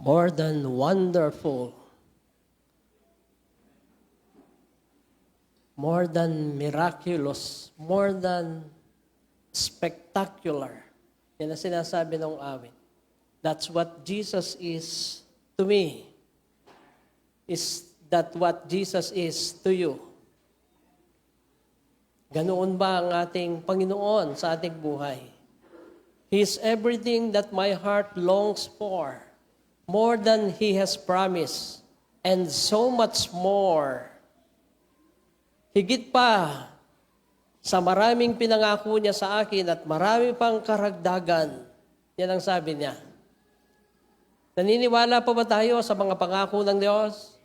more than wonderful, more than miraculous, more than spectacular. Yan ang sinasabi ng awit. That's what Jesus is to me. Is that what Jesus is to you? Ganoon ba ang ating Panginoon sa ating buhay? He is everything that my heart longs for, more than He has promised, and so much more. Higit pa sa maraming pinangako niya sa akin at marami pang karagdagan. Yan ang sabi niya. Naniniwala pa ba tayo sa mga pangako ng Diyos?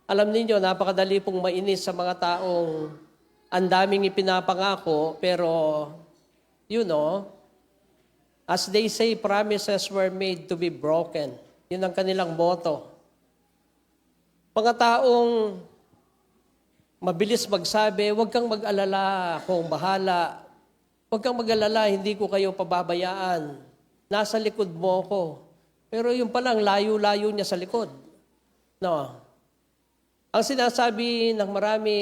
Alam niyo, napakadali pong mainis sa mga taong ang daming ipinapangako, pero, you know, as they say, promises were made to be broken. Yun ang kanilang motto. Mga taong mabilis magsabi, huwag kang mag-alala, akong bahala. Huwag kang mag-alala, hindi ko kayo pababayaan. Nasa likod mo ko. Pero yung palang layo-layo niya sa likod. No. Ang sinasabi ng marami,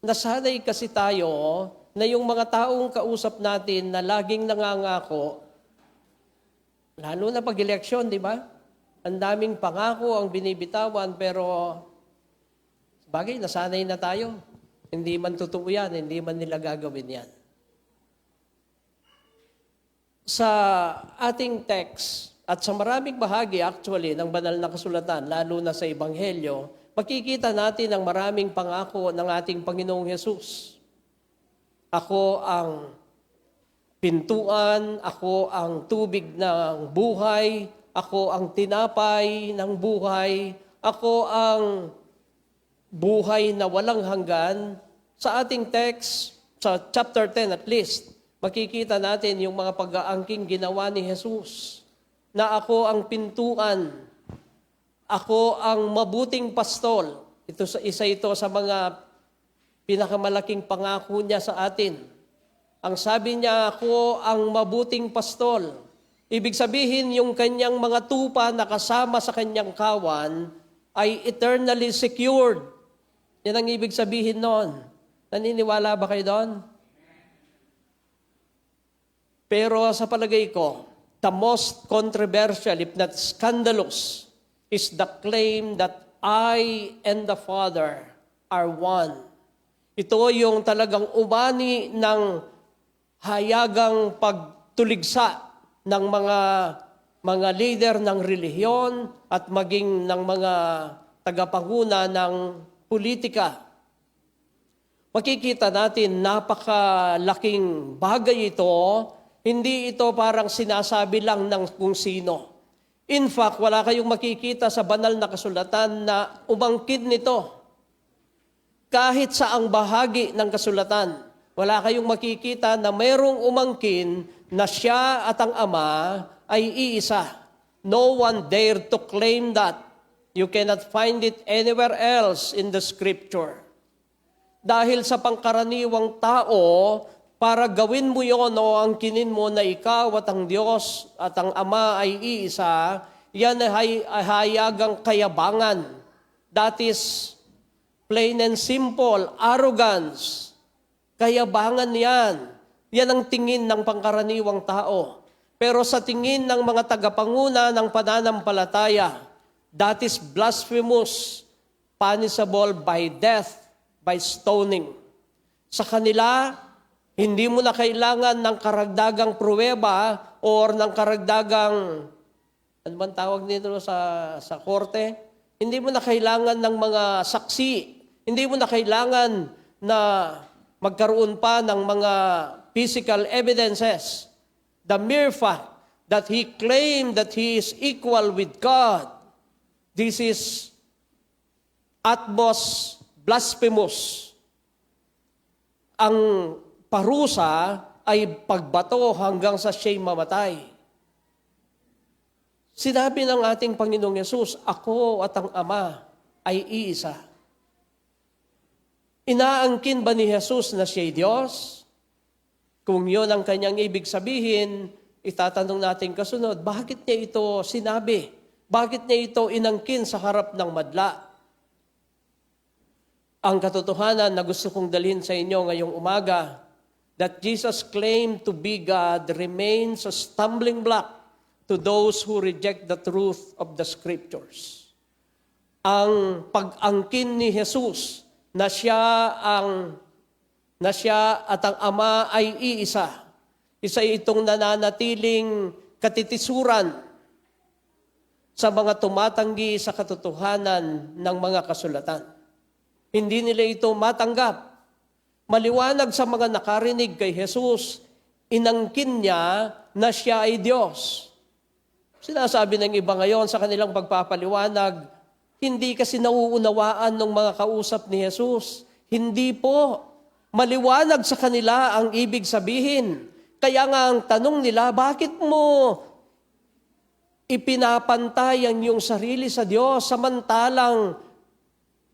nasanay kasi tayo na yung mga taong kausap natin na laging nangangako, lalo na pag-eleksyon, di ba? Ang daming pangako ang binibitawan, pero bagay, nasanay na tayo. Hindi man totoo yan, hindi man nila gagawin yan. Sa ating text, at sa maraming bahagi actually ng banal na kasulatan, lalo na sa Ebanghelyo, makikita natin ang maraming pangako ng ating Panginoong Hesus. Ako ang pintuan, ako ang tubig ng buhay, ako ang tinapay ng buhay, ako ang buhay na walang hanggan. Sa ating text, sa chapter 10 at least, makikita natin yung mga pag-aangking ginawa ni Jesus, na ako ang pintuan, ako ang mabuting pastol. Isa ito sa mga pinakamalaking pangako niya sa atin. Ang sabi niya, ako ang mabuting pastol. Ibig sabihin, yung kanyang mga tupa na kasama sa kanyang kawan ay eternally secured. Yan ang ibig sabihin noon. Naniniwala ba kayo doon? Pero sa palagay ko, the most controversial, if not scandalous, is the claim that I and the Father are one. Ito yung talagang umani ng hayagang pagtuligsa ng mga leader ng relihiyon at maging ng mga tagapanguna ng politika. Makikita natin napakalaking bagay ito. Hindi ito parang sinasabi lang ng kung sino. In fact, wala kayong makikita sa banal na kasulatan na umangkin nito. Kahit sa ang bahagi ng kasulatan, wala kayong makikita na mayroong umangkin na siya at ang Ama ay iisa. No one dared to claim that. You cannot find it anywhere else in the Scripture. Dahil sa pangkaraniwang tao, para gawin mo yon o angkinin mo na ikaw at ang Diyos at ang Ama ay iisa, yan ay hayagang kayabangan. That is plain and simple, arrogance. Kayabangan yan. Yan ang tingin ng pangkaraniwang tao. Pero sa tingin ng mga tagapanguna ng pananampalataya, that is blasphemous, punishable by death, by stoning. Sa kanila, hindi mo na kailangan ng karagdagang pruweba or ng karagdagang, ano bang tawag nito sa korte? Hindi mo na kailangan ng mga saksi. Hindi mo na kailangan na magkaroon pa ng mga physical evidences. The mere fact that he claimed that he is equal with God, this is utmost blasphemous. Ang parusa ay pagbato hanggang sa siya'y mamatay. Sinabi ng ating Panginoong Yesus, ako at ang Ama ay iisa. Inaangkin ba ni Jesus na siya'y Diyos? Kung yun ang kanyang ibig sabihin, itatanong natin kasunod, bakit niya ito sinabi? Bakit niya ito inangkin sa harap ng madla? Ang katotohanan na gusto kong dalhin sa inyo ngayong umaga, that Jesus claimed to be God remains a stumbling block to those who reject the truth of the Scriptures. Ang pag-angkin ni Jesus na siya at ang Ama ay iisa. Isa itong nananatiling katitisuran sa mga tumatanggi sa katotohanan ng mga kasulatan. Hindi nila ito matanggap. Maliwanag sa mga nakarinig kay Jesus, inangkin niya na siya ay Diyos. Sinasabi ng iba ngayon sa kanilang pagpapaliwanag, hindi kasi nauunawaan ng mga kausap ni Jesus. Hindi po. Maliwanag sa kanila ang ibig sabihin. Kaya nga ang tanong nila, bakit mo ipinapantay ang iyong sarili sa Diyos samantalang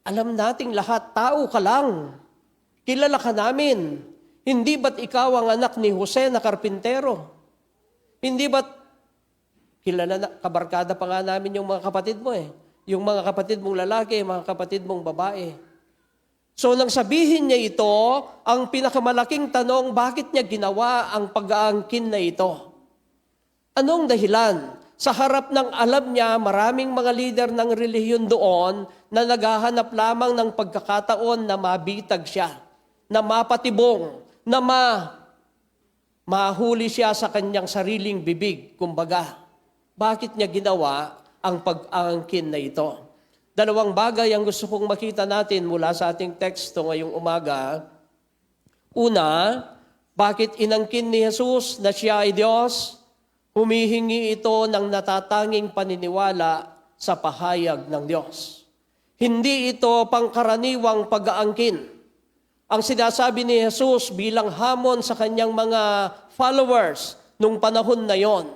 alam nating lahat, tao ka lang. Kilala ka namin. Hindi ba't ikaw ang anak ni Jose na karpintero? Hindi ba't kilala na, kabarkada pa nga namin yung mga kapatid mo eh. Yung mga kapatid mong lalaki, mga kapatid mong babae. So nang sabihin niya ito, ang pinakamalaking tanong, bakit niya ginawa ang pag-aangkin na ito? Anong dahilan? Sa harap ng alam niya, maraming mga lider ng relihiyon doon na naghahanap lamang ng pagkakataon na mabitag siya, na mapatibong, na mahuli siya sa kanyang sariling bibig, kumbaga. Bakit niya ginawa ang pag-aangkin na ito? Dalawang bagay ang gusto kong makita natin mula sa ating teksto ngayong umaga. Una, bakit inangkin ni Jesus na siya ay Diyos? Humihingi ito ng natatanging paniniwala sa pahayag ng Diyos. Hindi ito pangkaraniwang pag-aangkin. Ang sinasabi ni Jesus bilang hamon sa kanyang mga followers nung panahon na yon,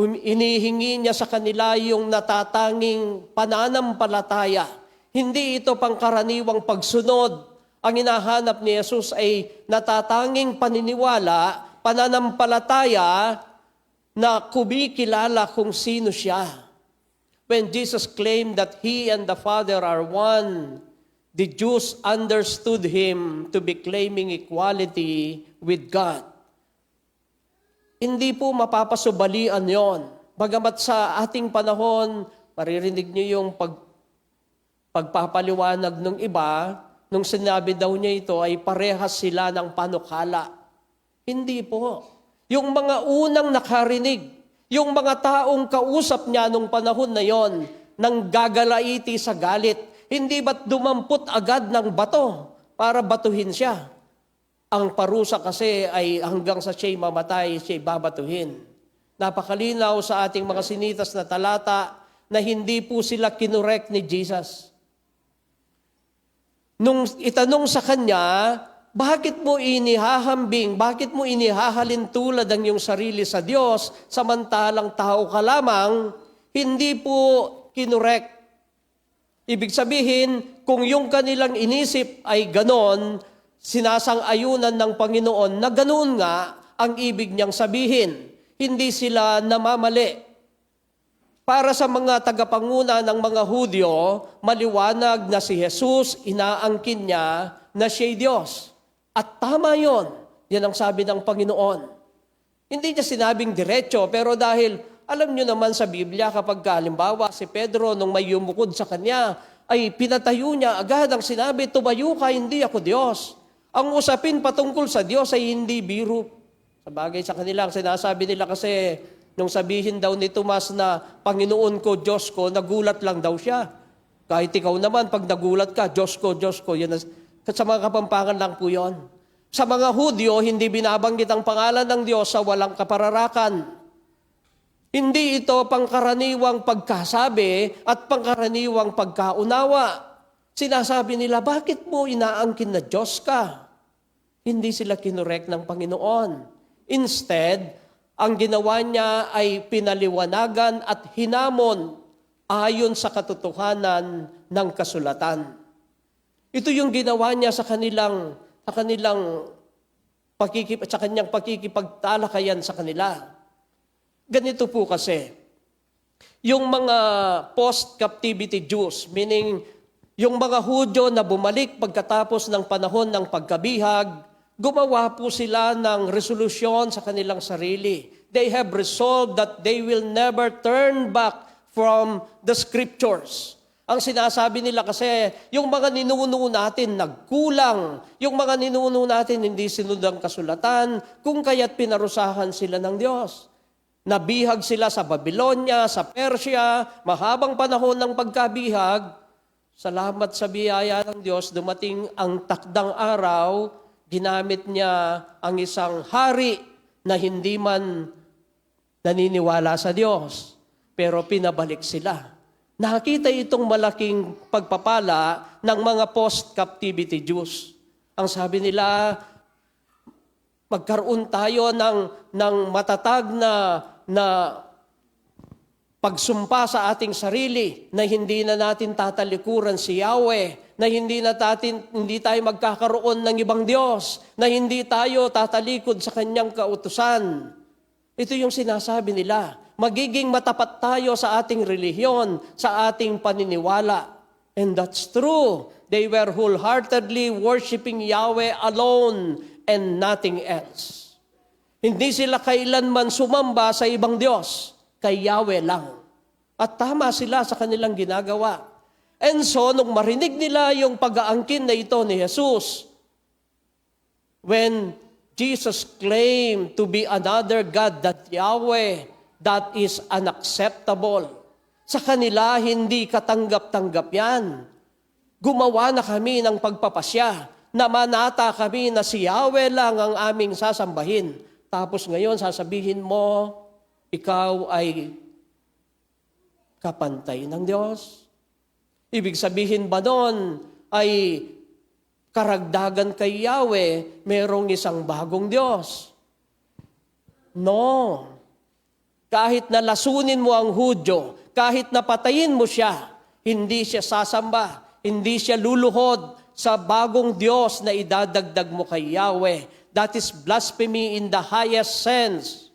inihingi niya sa kanila yung natatanging pananampalataya. Hindi ito pangkaraniwang pagsunod. Ang hinahanap ni Jesus ay natatanging paniniwala, pananampalataya na kumikilala kung sino siya. When Jesus claimed that He and the Father are one, the Jews understood Him to be claiming equality with God. Hindi po mapapasubalian yon. Bagamat sa ating panahon, maririnig niyo yung pagpapaliwanag ng iba, nung sinabi daw niya ito ay parehas sila ng panukala. Hindi po. Yung mga unang nakarinig, yung mga taong kausap niya nung panahon na yon, nang gagalaiti sa galit, hindi ba't dumampot agad ng bato para batuhin siya? Ang parusa kasi ay hanggang sa siya'y mamatay, siya'y babatuhin. Napakalinaw sa ating mga sinitas na talata na hindi po sila kinurek ni Jesus. Nung itanong sa kanya, bakit mo inihahambing, bakit mo inihahalin tulad ang iyong sarili sa Diyos, samantalang tao ka lamang, hindi po kinurek. Ibig sabihin, kung yung kanilang inisip ay ganon, sinasang-ayunan ng Panginoon na ganon nga ang ibig niyang sabihin. Hindi sila namamali. Para sa mga tagapanguna ng mga Hudyo, maliwanag na si Jesus, inaangkin niya na siya'y Diyos. At tama yon. Yan ang sabi ng Panginoon. Hindi niya sinabing diretso, pero dahil alam niyo naman sa Biblia kapag halimbawa si Pedro nung may yumukod sa kanya, ay pinatayo niya agad ang sinabi, tumayo ka, hindi ako Diyos. Ang usapin patungkol sa Diyos ay hindi biro. Sa bagay sa kanila, sinasabi nila kasi nung sabihin daw ni Tomas na Panginoon ko, Diyos ko, nagulat lang daw siya. Kahit ikaw naman, pag nagulat ka, Diyos ko, yan. Sa mga Kapampangan lang po yon. Sa mga Hudyo, hindi binabanggit ang pangalan ng Diyos sa walang kapararakan. Hindi ito pangkaraniwang pagkasabi at pangkaraniwang pagkaunawa. Sinasabi nila, bakit mo inaangkin na Diyos ka? Hindi sila kinurek ng Panginoon. Instead, ang ginawa niya ay pinaliwanagan at hinamon ayon sa katotohanan ng kasulatan. Ito yung ginawa niya sa kanyang pakikipagtalakayan sa kanila. Ganito po kasi, yung mga post-captivity Jews, meaning yung mga Hudyo na bumalik pagkatapos ng panahon ng pagkabihag, gumawa po sila ng resolusyon sa kanilang sarili. They have resolved that they will never turn back from the scriptures. Ang sinasabi nila kasi, yung mga ninuno natin nagkulang, yung mga ninuno natin hindi sinunod ang kasulatan, kung kaya't pinarusahan sila ng Diyos. Nabihag sila sa Babylonia, sa Persia, mahabang panahon ng pagkabihag. Salamat sa biyaya ng Diyos, dumating ang takdang araw, ginamit niya ang isang hari na hindi man naniniwala sa Diyos, pero pinabalik sila. Nakita itong malaking pagpapala ng mga post-captivity Jews. Ang sabi nila, magkaroon tayo ng matatag na pagsumpa sa ating sarili na hindi na natin tatalikuran si Yahweh, na hindi tayo magkakaroon ng ibang Diyos, na hindi tayo tatalikod sa kanyang kautusan. Ito yung sinasabi nila. Magiging matapat tayo sa ating relihiyon, sa ating paniniwala. And that's true. They were wholeheartedly worshiping Yahweh alone and nothing else. Hindi sila kailanman sumamba sa ibang Diyos, kay Yahweh lang. At tama sila sa kanilang ginagawa. And so, nung marinig nila yung pag-aangkin na ito ni Jesus, when Jesus claimed to be another God, that Yahweh, that is unacceptable. Sa kanila, hindi katanggap-tanggap yan. Gumawa na kami ng pagpapasya, na manata kami na si Yahweh lang ang aming sasambahin. Tapos ngayon, sasabihin mo, ikaw ay kapantay ng Diyos. Ibig sabihin ba nun ay karagdagan kay Yahweh, merong isang bagong Diyos? No. Kahit na lasunin mo ang Hudyo, kahit na patayin mo siya, hindi siya sasamba, hindi siya luluhod sa bagong Diyos na idadagdag mo kay Yahweh. That is blasphemy in the highest sense.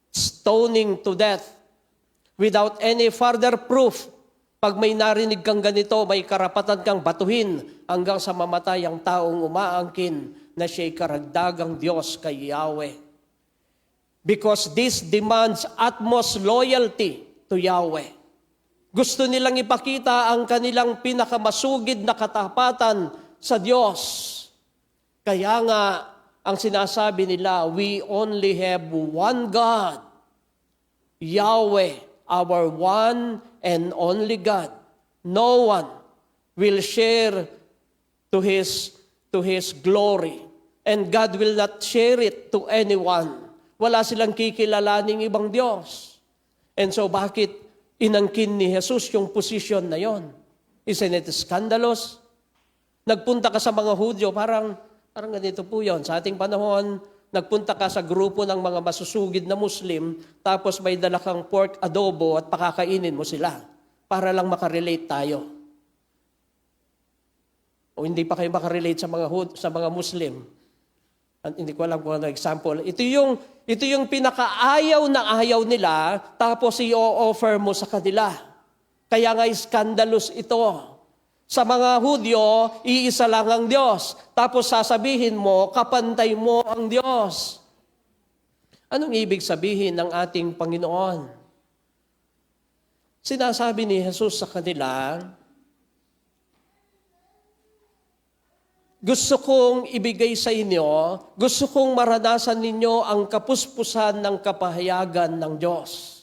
Stoning to death without any further proof. Pag may narinig kang ganito, may karapatan kang batuhin hanggang sa mamatay ang taong umaangkin na siya'y karagdagang Diyos kay Yahweh. Because this demands utmost loyalty to Yahweh. Gusto nilang ipakita ang kanilang pinakamasugid na katapatan sa Diyos. Kaya nga, ang sinasabi nila, we only have one God, Yahweh, our one and only God. No one will share to His glory. And God will not share it to anyone. Wala silang kikilalaning ibang Diyos. And so bakit inangkin ni Jesus yung posisyon na yon? Isn't it scandalous? Nagpunta ka sa mga Hudyo, parang ganito po yon. Sa ating panahon, nagpunta ka sa grupo ng mga masusugid na Muslim, tapos may dala kang pork adobo at pakakainin mo sila para lang makarelate tayo. O hindi pa kayo makarelate sa mga Muslim. Hindi ko alam kung ano example. Ito yung pinakaayaw na ayaw nila, tapos i-offer mo sa kanila. Kaya nga scandalous ito. Sa mga Hudyo, iisa lang ang Diyos. Tapos sasabihin mo, kapantay mo ang Diyos. Anong ibig sabihin ng ating Panginoon? Sinasabi ni Jesus sa kanila, gusto kong ibigay sa inyo, gusto kong maranasan ninyo ang kapuspusan ng kapahayagan ng Diyos.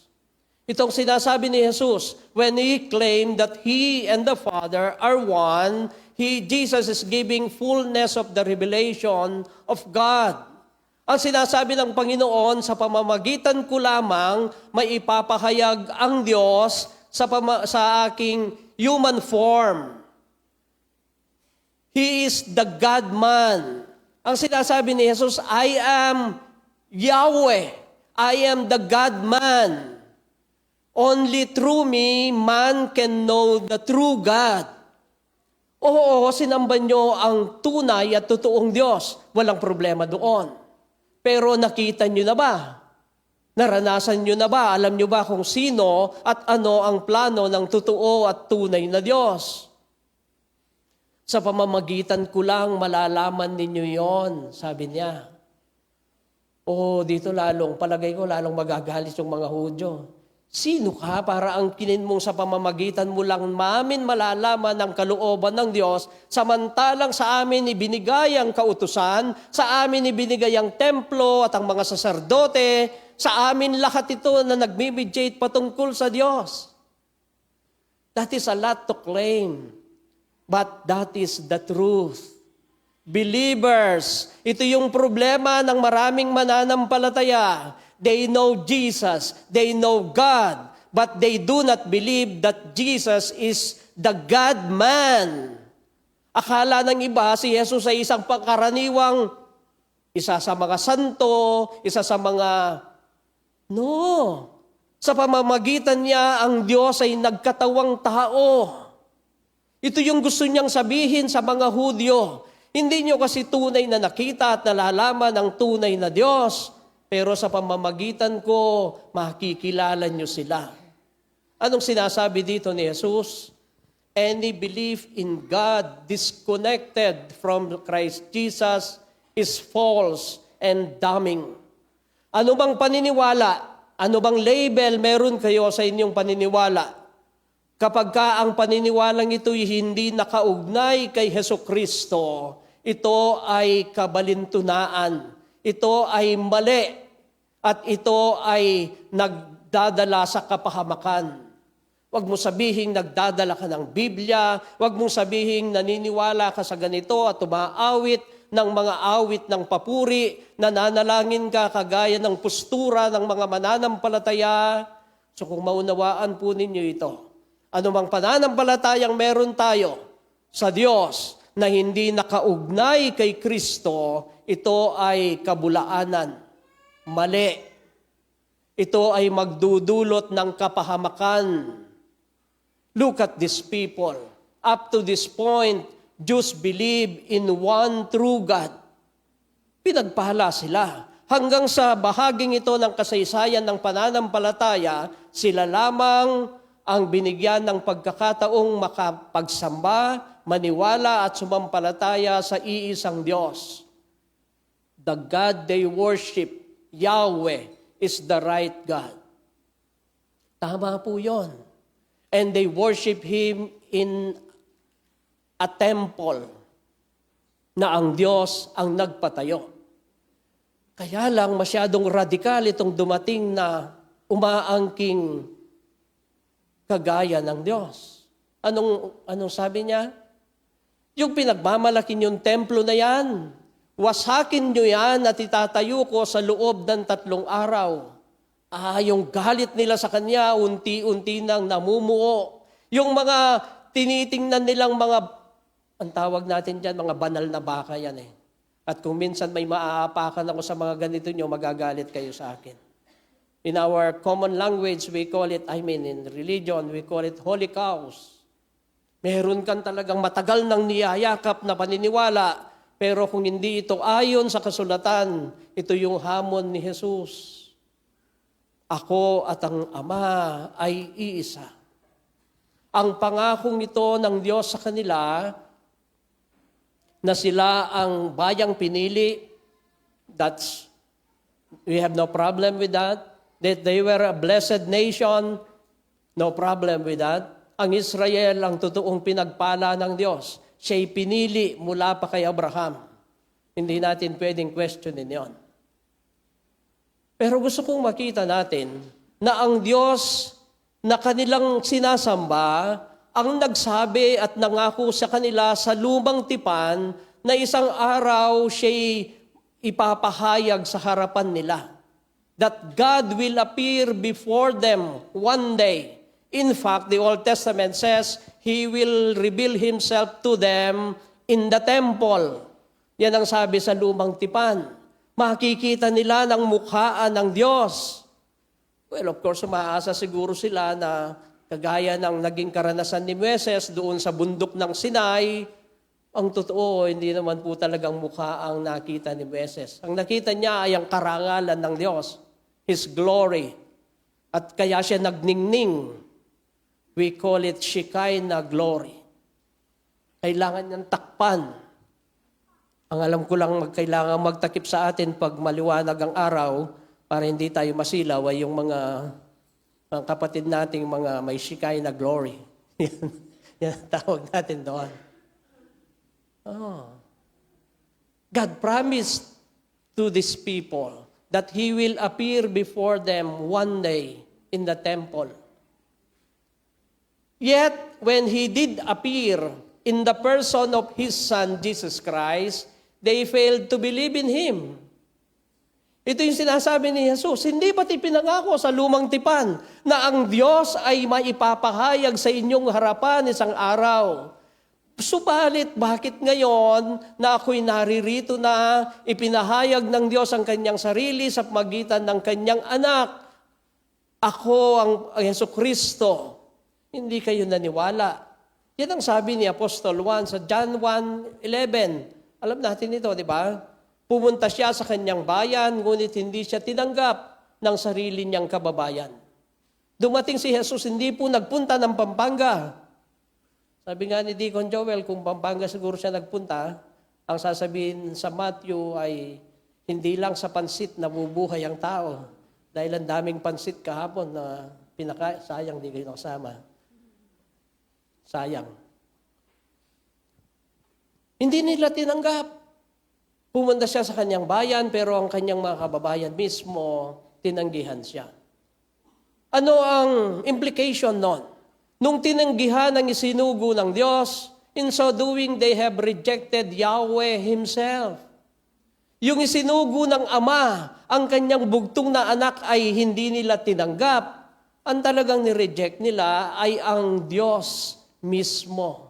Itong sinasabi ni Jesus, when He claimed that He and the Father are one, Jesus is giving fullness of the revelation of God. Ang sinasabi ng Panginoon, sa pamamagitan ko lamang, maipapahayag ang Diyos sa aking human form. He is the God-man. Ang sinasabi ni Jesus, I am Yahweh. I am the God-man. Only through me, man can know the true God. Oo, sinamba nyo ang tunay at totoong Diyos. Walang problema doon. Pero nakita nyo na ba? Naranasan nyo na ba? Alam nyo ba kung sino at ano ang plano ng totoo at tunay na Diyos? Sa pamamagitan ko lang malalaman ninyo yon, sabi niya. Dito palagay ko lalong magagalit yung mga Hudyo. Sino ka para angkinin mong sa pamamagitan mo lang mamin malalaman ang kalooban ng Diyos, samantalang sa amin ibinigay ang kautusan, sa amin ibinigay ang templo at ang mga saserdote, sa amin lahat ito na nagmimediate patungkol sa Diyos. That is a lot to claim, but that is the truth. Believers, ito yung problema ng maraming mananampalataya. They know Jesus, they know God, but they do not believe that Jesus is the God-man. Akala ng iba si Jesus ay isang pangkaraniwang, isa sa mga santo, isa sa mga... No! Sa pamamagitan niya, ang Diyos ay nagkatawang tao. Ito yung gusto niyang sabihin sa mga Hudyo. Hindi niyo kasi tunay na nakita at nalalaman ang tunay na Diyos. Pero sa pamamagitan ko, makikilala niyo sila. Anong sinasabi dito ni Jesus? Any belief in God disconnected from Christ Jesus is false and damning. Ano bang paniniwala? Ano bang label meron kayo sa inyong paniniwala? Kapag ka ang paniniwalang ito'y hindi nakaugnay kay Hesukristo, ito ay kabalintunaan. Ito ay mali at ito ay nagdadala sa kapahamakan. Huwag mo sabihing nagdadala ka ng Biblia, huwag mo sabihing naniniwala ka sa ganito at umaawit ng mga awit ng papuri, nananalangin ka kagaya ng postura ng mga mananampalataya. So kung maunawaan po ninyo ito, anumang pananampalatayang meron tayo sa Diyos na hindi nakaugnay kay Kristo, ito ay kabulaanan, mali. Ito ay magdudulot ng kapahamakan. Look at these people. Up to this point, Jews believe in one true God. Pinagpala sila. Hanggang sa bahaging ito ng kasaysayan ng pananampalataya, sila lamang ang binigyan ng pagkakataong makapagsamba, maniwala at sumampalataya sa iisang Diyos. The God they worship, Yahweh, is the right God. Tama po yon. And they worship Him in a temple na ang Diyos ang nagpatayo. Kaya lang masyadong radikal itong dumating na umaangking kagaya ng Diyos. Anong sabi niya? Yung pinagmamalaki yung templo na yan, wasakin nyo yan at itatayo ko sa loob ng 3 araw. Yung galit nila sa kanya, unti-unti nang namumuo. Yung mga tinitingnan nilang mga, ang tawag natin dyan, mga banal na baka yan eh. At kung minsan may maaapakan ako sa mga ganito nyo, magagalit kayo sa akin. In our common language, we call it, in religion, we call it holy cows. Meron kang talagang matagal nang niyayakap na paniniwala, pero kung hindi ito ayon sa kasulatan, ito yung hamon ni Jesus. Ako at ang Ama ay iisa. Ang pangakong ito ng Diyos sa kanila, na sila ang bayang pinili, we have no problem with that. That they were a blessed nation, no problem with that. Ang Israel ang totoong pinagpala ng Diyos. Siya'y pinili mula pa kay Abraham. Hindi natin pwedeng questionin yon. Pero gusto kong makita natin na ang Diyos na kanilang sinasamba, ang nagsabi at nangako sa kanila sa lumang tipan na isang araw siya'y ipapahayag sa harapan nila. That God will appear before them one day. In fact, the Old Testament says, He will reveal Himself to them in the temple. Yan ang sabi sa lumang tipan. Makikita nila ng mukhaan ng Diyos. Well, of course, umaasa siguro sila na kagaya ng naging karanasan ni Moises doon sa bundok ng Sinai, ang totoo, hindi naman po talagang mukha ang nakita ni Moises. Ang nakita niya ay ang karangalan ng Diyos. His glory. At kaya siya nagningning. We call it Shekinah glory. Kailangan niyang takpan. Ang alam ko lang kailangan magtakip sa atin pag maliwanag ang araw para hindi tayo masilaw ay yung mga kapatid nating mga may Shekinah glory. Yan ang tawag natin doon. God promised to these people that He will appear before them one day in the temple. Yet, when He did appear in the person of His Son, Jesus Christ, they failed to believe in Him. Ito yung sinasabi ni Jesus, hindi ba't ipinangako sa lumang tipan na ang Diyos ay maipapahayag sa inyong harapan isang araw? Subalit, bakit ngayon na ako'y naririto na ipinahayag ng Diyos ang kanyang sarili sa pamagitan ng kanyang anak? Ako ang Jesucristo. Hindi kayo naniwala. Yan ang sabi ni Apostol Juan sa John 1:11. Alam natin ito, di ba? Pumunta siya sa kanyang bayan, ngunit hindi siya tinanggap ng sarili niyang kababayan. Dumating si Jesus, hindi po nagpunta ng Pampanga. Sabi nga ni Deacon Joel, kung Pampanga siguro siya nagpunta, ang sasabihin sa Matthew ay hindi lang sa pansit nabubuhay ang tao. Dahil ang daming pansit kahapon na sayang di kayo nakasama. Sayang. Hindi nila tinanggap. Pumunta siya sa kanyang bayan, pero ang kanyang mga kababayan mismo, tinanggihan siya. Ano ang implication nun? Nung tinanggihan ang isinugo ng Diyos, in so doing, they have rejected Yahweh Himself. Yung isinugo ng Ama, ang kanyang bugtong na anak ay hindi nila tinanggap. Ang talagang nireject nila ay ang Diyos mismo.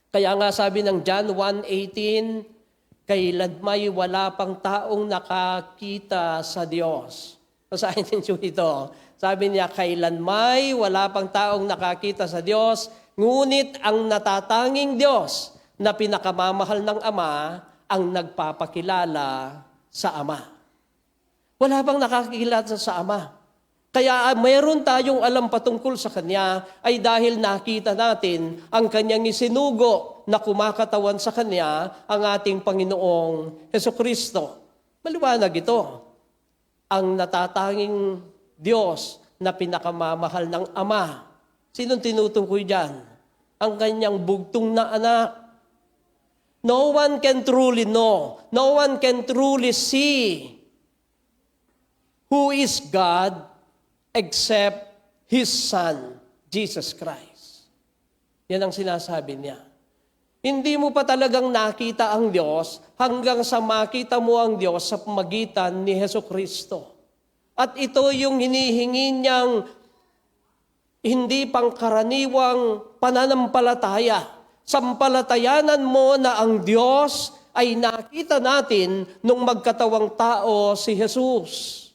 Kaya nga sabi ng John 1:18, kailan may wala pang taong nakakita sa Diyos. Basahin ninyo ito. Sabi niya, kailan may wala pang taong nakakita sa Diyos, ngunit ang natatanging Diyos na pinakamamahal ng Ama ang nagpapakilala sa Ama. Wala bang nakakilala sa Ama? Kaya mayroon tayong alam patungkol sa Kanya ay dahil nakita natin ang Kanyang isinugo na kumakatawan sa Kanya ang ating Panginoong Jesucristo. Maliwanag ito. Ang natatanging Diyos na pinakamamahal ng Ama. Sinong tinutukoy dyan? Ang Kanyang bugtong na anak. No one can truly know. No one can truly see who is God except His Son, Jesus Christ. Yan ang sinasabi niya. Hindi mo pa talagang nakita ang Diyos hanggang sa makita mo ang Diyos sa pamagitan ni Jesucristo. At ito yung hinihingi niyang hindi pangkaraniwang pananampalataya. Sampalatayanan mo na ang Diyos ay nakita natin nung magkatawang tao si Jesus.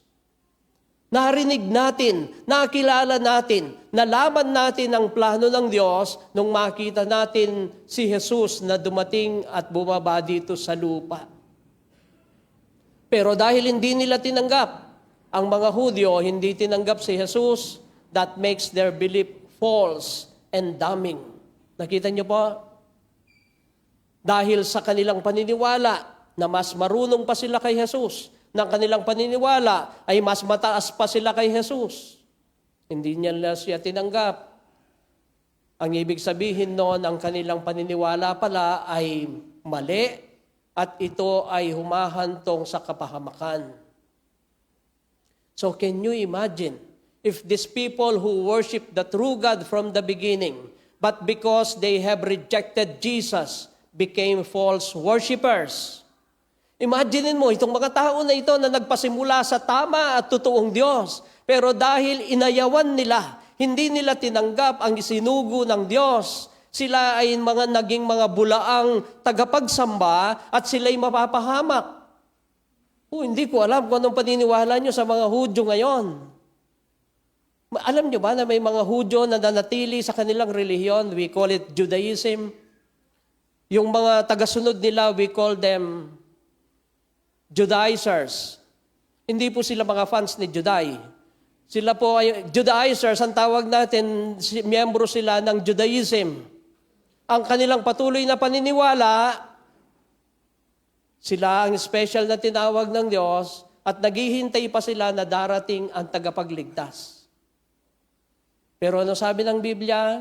Narinig natin, nakilala natin, nalaman natin ang plano ng Diyos nung makita natin si Jesus na dumating at bumaba dito sa lupa. Pero dahil hindi nila tinanggap, ang mga Hudyo hindi tinanggap si Jesus, that makes their belief false and damning. Nakita niyo po? Dahil sa kanilang paniniwala na mas marunong pa sila kay Jesus, ng kanilang paniniwala ay mas mataas pa sila kay Jesus. Hindi nila siya tinanggap. Ang ibig sabihin noon, ang kanilang paniniwala pala ay mali at ito ay humahantong sa kapahamakan. So can you imagine if these people who worship the true God from the beginning, but because they have rejected Jesus, became false worshipers? Imaginin mo, itong mga tao na ito na nagpasimula sa tama at totoong Diyos, pero dahil inayawan nila, hindi nila tinanggap ang isinugo ng Diyos, sila ay naging mga bulaang tagapagsamba at sila'y mapapahamak. Hindi ko alam kung anong paniniwala nyo sa mga Hudyo ngayon. Alam nyo ba na may mga Hudyo na nanatili sa kanilang relihiyon? We call it Judaism. Yung mga tagasunod nila, we call them Judaizers. Hindi po sila mga fans ni Juday. Sila po ay Judaizers, ang tawag natin, miyembro sila ng Judaism. Ang kanilang patuloy na paniniwala, sila ang special na tinawag ng Diyos at naghihintay pa sila na darating ang tagapagligtas. Pero ano sabi ng Biblia?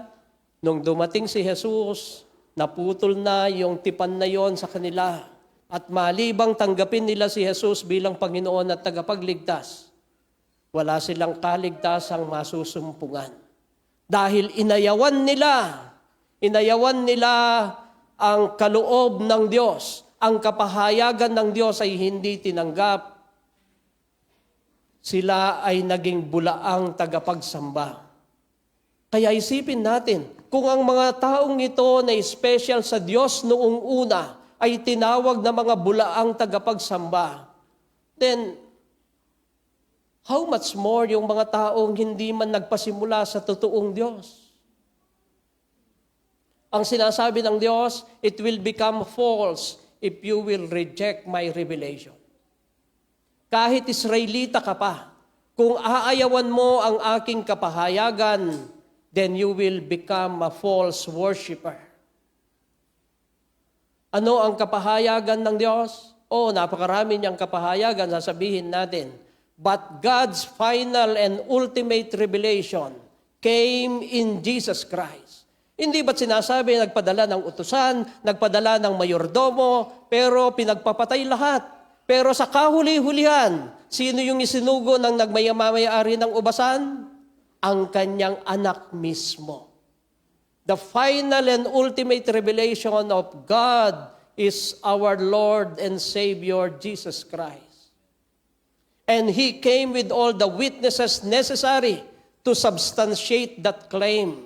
Nung dumating si Jesus, naputol na yung tipan na yon sa kanila. At malibang tanggapin nila si Jesus bilang Panginoon at tagapagligtas, wala silang kaligtasang masusumpungan. Dahil inayawan nila ang kaloob ng Diyos, ang kapahayagan ng Diyos ay hindi tinanggap. Sila ay naging bulaang tagapagsamba. Kaya isipin natin, kung ang mga taong ito na special sa Diyos noong una ay tinawag na mga bulaang tagapagsamba, then how much more yung mga taong hindi man nagpasimula sa totoong Diyos? Ang sinasabi ng Diyos, it will become false if you will reject my revelation. Kahit Israelita ka pa, kung aayawan mo ang aking kapahayagan, then you will become a false worshiper. Ano ang kapahayagan ng Diyos? Napakarami niyang kapahayagan, sasabihin natin. But God's final and ultimate revelation came in Jesus Christ. Hindi ba't sinasabi, nagpadala ng utusan, nagpadala ng mayordomo, pero pinagpapatay lahat. Pero sa kahuli-hulihan, sino yung isinugo ng nagmayamayari ng ubasan? Ang kanyang anak mismo. The final and ultimate revelation of God is our Lord and Savior, Jesus Christ. And He came with all the witnesses necessary to substantiate that claim.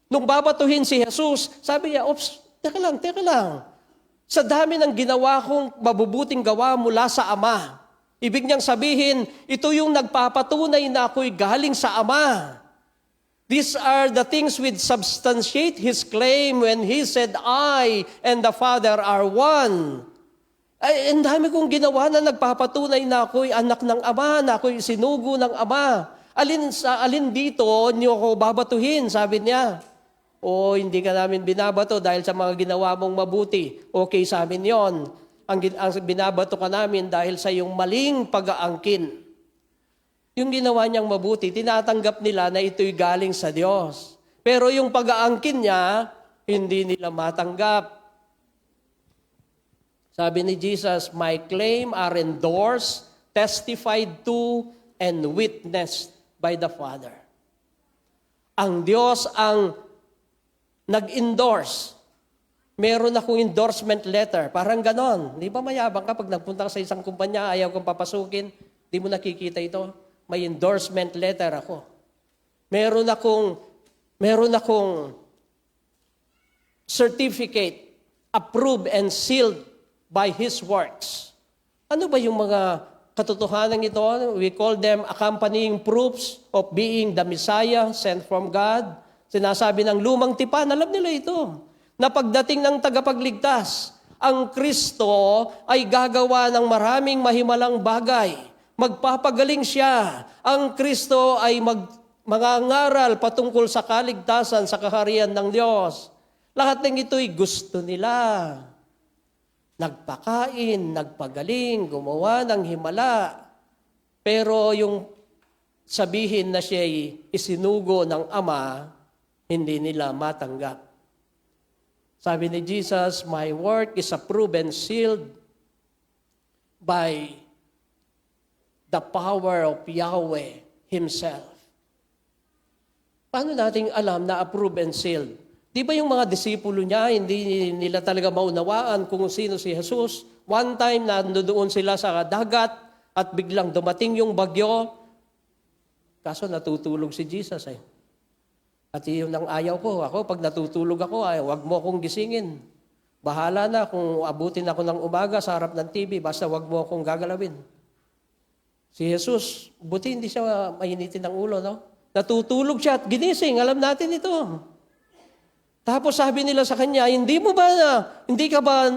Nung babatuhin si Jesus, sabi niya, teka lang. Sa dami ng ginawa kong mabubuting gawa mula sa Ama. Ibig niyang sabihin, ito yung nagpapatunay na ako'y galing sa Ama. These are the things which substantiate His claim when He said, I and the Father are one. Ay, ang dami kong ginawa na nagpapatunay na ako'y anak ng Ama, na ako'y sinugo ng Ama. Alin dito niyo ako babatuhin, sabi niya. Hindi ka namin binabato dahil sa mga ginawa mong mabuti. Okay sa amin yon. Ang binabato ka namin dahil sa iyong maling pag-aangkin. Yung ginawa niyang mabuti, tinatanggap nila na ito'y galing sa Diyos. Pero yung pag-aangkin niya, hindi nila matanggap. Sabi ni Jesus, my claim are endorsed, testified to, and witnessed by the Father. Ang Diyos ang nag-endorse. Meron akong endorsement letter. Parang ganon. Di ba mayabang ka pag nagpunta ka sa isang kumpanya, ayaw kong papasukin, di mo nakikita ito? May endorsement letter ako. Meron akong certificate approved and sealed by His works. Ano ba yung mga katotohanan ito? We call them accompanying proofs of being the Messiah sent from God. Sinasabi ng lumang tipan, alam nila ito, na pagdating ng tagapagligtas, ang Kristo ay gagawa ng maraming mahimalang bagay. Magpapagaling siya. Ang Kristo ay mangangaral patungkol sa kaligtasan, sa kaharian ng Diyos. Lahat ng ito'y gusto nila. Nagpakain, nagpagaling, gumawa ng himala. Pero yung sabihin na siya'y isinugo ng Ama, hindi nila matanggap. Sabi ni Jesus, my work is approved and sealed by the power of Yahweh Himself. Paano nating alam na approved and sealed? Di ba yung mga disipulo niya, hindi nila talaga maunawaan kung sino si Jesus? One time, nandoon sila sa dagat at biglang dumating yung bagyo. Kaso natutulog si Jesus eh. At yun ang ayaw ko. Ako, pag natutulog ako, wag mo akong gisingin. Bahala na kung abutin ako ng umaga sa harap ng TV, basta wag mo akong gagalawin. Si Jesus, buti hindi siya mainitin ng ulo, no? Natutulog siya at ginising. Alam natin ito. Tapos sabi nila sa kanya, hindi ka ba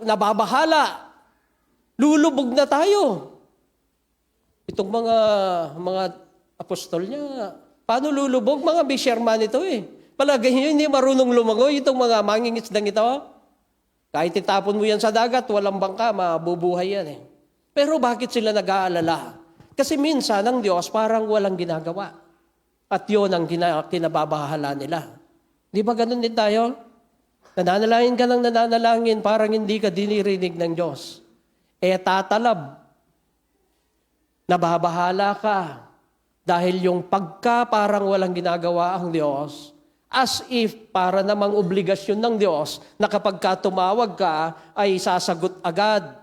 nababahala? Lulubog na tayo. Itong mga apostol niya, paano lulubog? Mga fisherman ito eh. Palagay niyo, hindi marunong lumangoy itong mga mangingisdang ito. Kahit itapon mo yan sa dagat, walang bangka, mabubuhay yan eh. Pero bakit sila nag-aalala? Kasi minsan ang Diyos parang walang ginagawa. At yun ang kinababahala nila. Di ba ganun din tayo? Nananalangin ka ng nananalangin, parang hindi ka dinirinig ng Diyos. Tatalab. Nababahala ka. Dahil yung pagka parang walang ginagawa ang Diyos, as if para namang obligasyon ng Diyos na kapag ka tumawag ka, ay sasagot agad.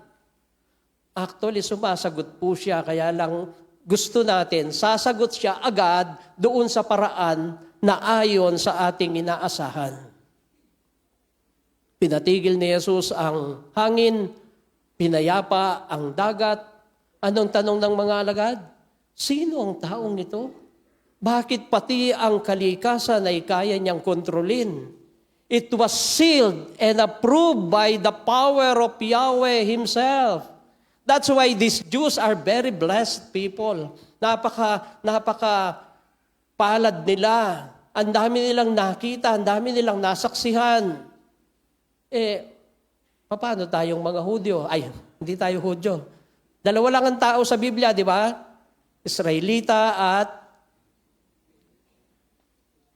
Actually, sumasagot po siya, kaya lang gusto natin, sasagot siya agad doon sa paraan na ayon sa ating inaasahan. Pinatigil ni Jesus ang hangin, pinayapa ang dagat. Anong tanong ng mga alagad? Sino ang taong ito? Bakit pati ang kalikasan ay kaya niyang kontrolin? It was sealed and approved by the power of Yahweh Himself. That's why these Jews are very blessed people. Napaka palad nila. Ang dami nilang nakita, ang dami nilang nasaksihan. Paano tayong mga Hudyo? Ay, hindi tayo Hudyo. Dalawa lang ang tao sa Biblia, di ba? Israelita at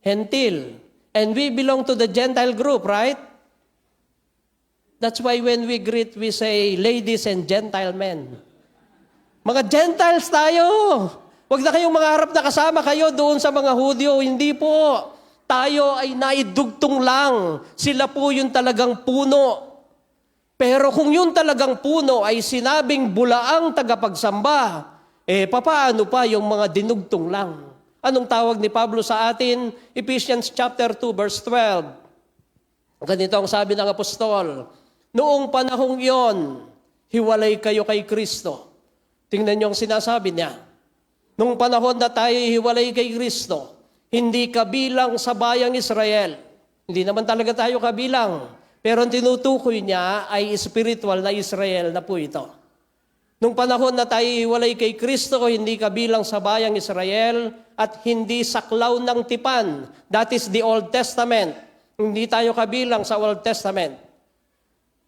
Hentil. And we belong to the Gentile group, right? That's why when we greet, we say, ladies and Gentile men. Mga Gentiles tayo. Huwag na kayong mangarap na kasama kayo doon sa mga Hudyo. Hindi po. Tayo ay naidugtong lang. Sila po yung talagang puno. Pero kung yung talagang puno ay sinabing bulaang tagapagsamba, papaano pa yung mga dinugtong lang? Anong tawag ni Pablo sa atin? Ephesians chapter 2, verse 12. Ganito ang sabi ng apostol, noong panahong iyon, hiwalay kayo kay Kristo. Tingnan niyo ang sinasabi niya. Noong panahon na tayo hiwalay kay Kristo, hindi kabilang sa bayang Israel. Hindi naman talaga tayo kabilang. Pero ang tinutukoy niya ay spiritual na Israel na po ito. Nung panahon na tayo hiwalay kay Kristo, hindi kabilang sa bayang Israel at hindi saklaw ng tipan. That is the Old Testament. Hindi tayo kabilang sa Old Testament.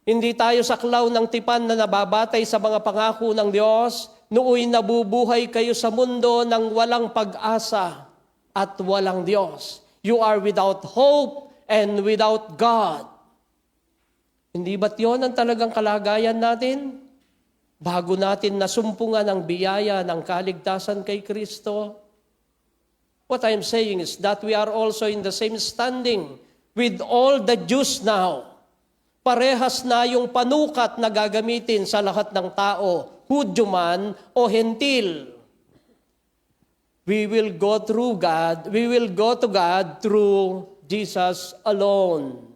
Hindi tayo saklaw ng tipan na nababatay sa mga pangako ng Diyos. Nooy nabubuhay kayo sa mundo ng walang pag-asa at walang Diyos. You are without hope and without God. Hindi ba't yun ang talagang kalagayan natin? Bago natin nasumpungan ang biyaya ng kaligtasan kay Kristo. What I'm saying is that we are also in the same standing with all the Jews now. Parehas na yung panukat na gagamitin sa lahat ng tao, Hudyo man o Hentil. We will go through God, we will go to God through Jesus alone.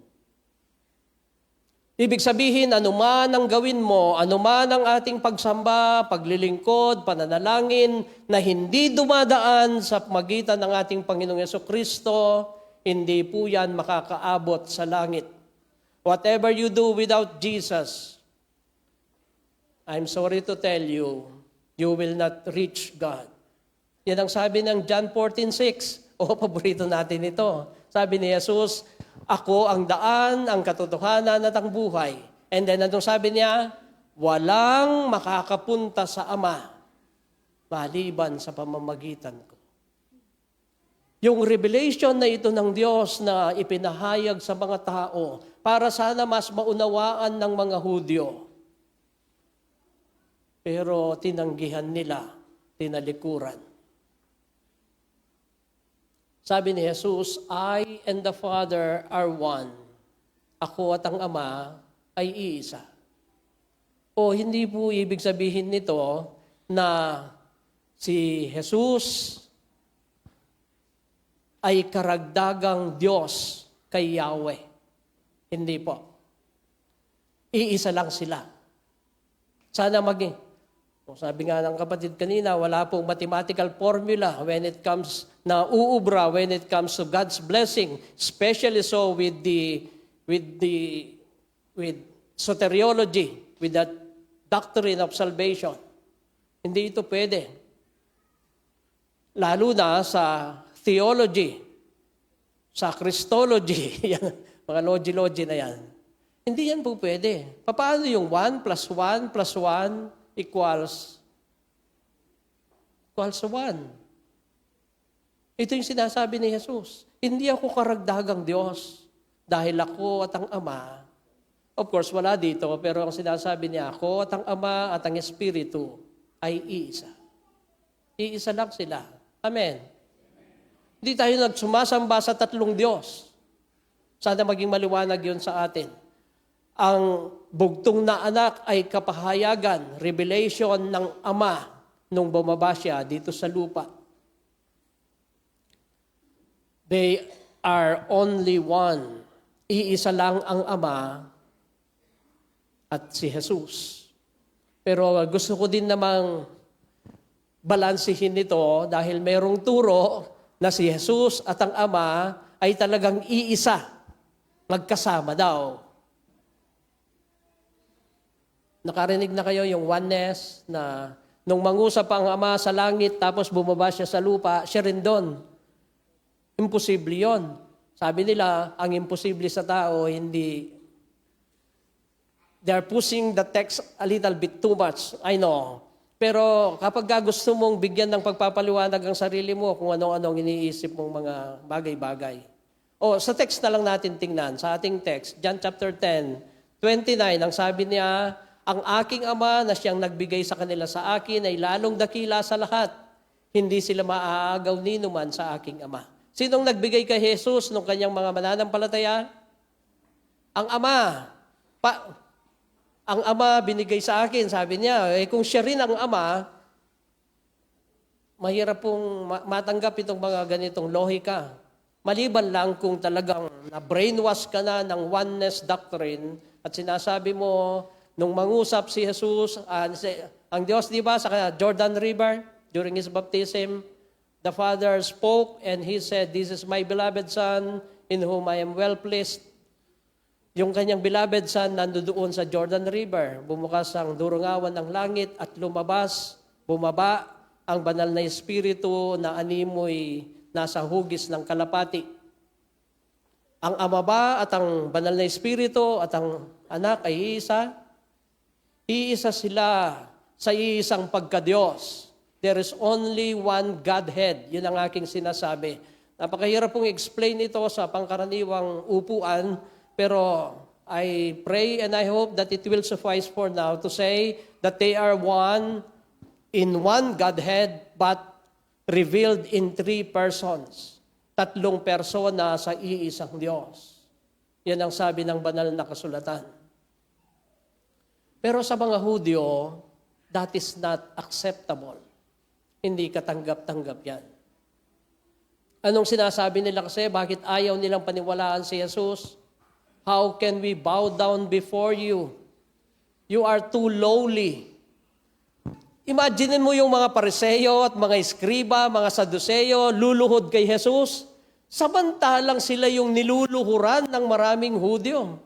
Ibig sabihin, anuman ang gawin mo, anuman ang ating pagsamba, paglilingkod, pananalangin, na hindi dumadaan sa magitan ng ating Panginoong Jesucristo, hindi po yan makakaabot sa langit. Whatever you do without Jesus, I'm sorry to tell you, you will not reach God. Yan ang sabi ng John 14:6. Paborito natin ito. Sabi ni Jesus, ako ang daan, ang katotohanan at ang buhay. And then, anong sabi niya? Walang makakapunta sa Ama maliban sa pamamagitan ko. Yung revelation na ito ng Diyos na ipinahayag sa mga tao para sana mas maunawaan ng mga Hudyo. Pero tinanggihan nila, tinalikuran. Sabi ni Jesus, I and the Father are one. Ako at ang Ama ay iisa. O hindi po ibig sabihin nito na si Jesus ay karagdagang Diyos kay Yahweh. Hindi po. Iisa lang sila. Sana sabi nga ng kapatid kanina, wala pong mathematical formula when it comes na uubra, when it comes to God's blessing, especially so with soteriology, with that doctrine of salvation. Hindi ito pwede. Lalo na sa theology, sa Christology, yan, mga logi-logi na yan. Hindi yan po pwede. Paano yung 1 plus 1 plus 1 equals 1? Ito yung sinasabi ni Jesus. Hindi ako karagdagang Diyos dahil ako at ang Ama. Of course, wala dito, pero ang sinasabi niya, ako at ang Ama at ang Espiritu ay iisa. Iisa lang sila. Amen. Hindi tayo nagsumasamba sa tatlong Diyos. Sana maging maliwanag yun sa atin. Ang bugtong na anak ay kapahayagan, revelation ng Ama nung bumaba siya dito sa lupa. They are only one. Iisa lang ang Ama at si Jesus. Pero gusto ko din namang balansihin ito dahil mayroong turo na si Jesus at ang Ama ay talagang iisa. Magkasama daw. Nakarinig na kayo yung oneness na nung mangusap ang Ama sa langit tapos bumaba siya sa lupa, siya rin doon. Imposible yon. Sabi nila, ang imposible sa tao, hindi. They're pushing the text a little bit too much. I know. Pero kapag gusto mong bigyan ng pagpapaliwanag ang sarili mo kung ano-anong iniisip mong mga bagay-bagay. Sa text na lang natin tingnan. Sa ating text, John chapter 10, 29, ang sabi niya, ang aking Ama na siyang nagbigay sa kanila sa akin ay lalong dakila sa lahat. Hindi sila maaagaw ni numan sa aking Ama. Sinong nagbigay kay Jesus nung kanyang mga mananampalataya? Ang Ama. Ang Ama binigay sa akin, sabi niya. Kung siya rin ang Ama, mahirap pong matanggap itong mga ganitong lohika. Maliban lang kung talagang na-brainwash ka na ng oneness doctrine at sinasabi mo, nung mangusap si Jesus, ang Diyos, di ba, sa Jordan River, during His baptism, the Father spoke and He said, "This is my beloved Son, in whom I am well pleased." Yung kanyang beloved Son nandoon sa Jordan River. Bumukas ang durungawan ng langit at bumaba ang banal na Espiritu na animoy nasa hugis ng kalapati. Ang Ama ba at ang banal na Espiritu at ang Anak ay iisa? Iisa sila sa iisang pagka-Diyos. There is only one Godhead. Yun ang aking sinasabi. Napakahirap pong explain ito sa pangkaraniwang upuan, pero I pray and I hope that it will suffice for now to say that they are one in one Godhead, but revealed in 3 persons. 3 persona sa iisang Diyos. Yan ang sabi ng banal na kasulatan. Pero sa mga Hudyo, that is not acceptable. Hindi katanggap-tanggap yan. Anong sinasabi nila kasi? Bakit ayaw nilang paniwalaan si Jesus? How can we bow down before you? You are too lowly. Imagine mo yung mga Pariseo at mga Eskriba, mga Saduceo, luluhod kay Jesus. Samantalang sila yung niluluhuran ng maraming Hudyo.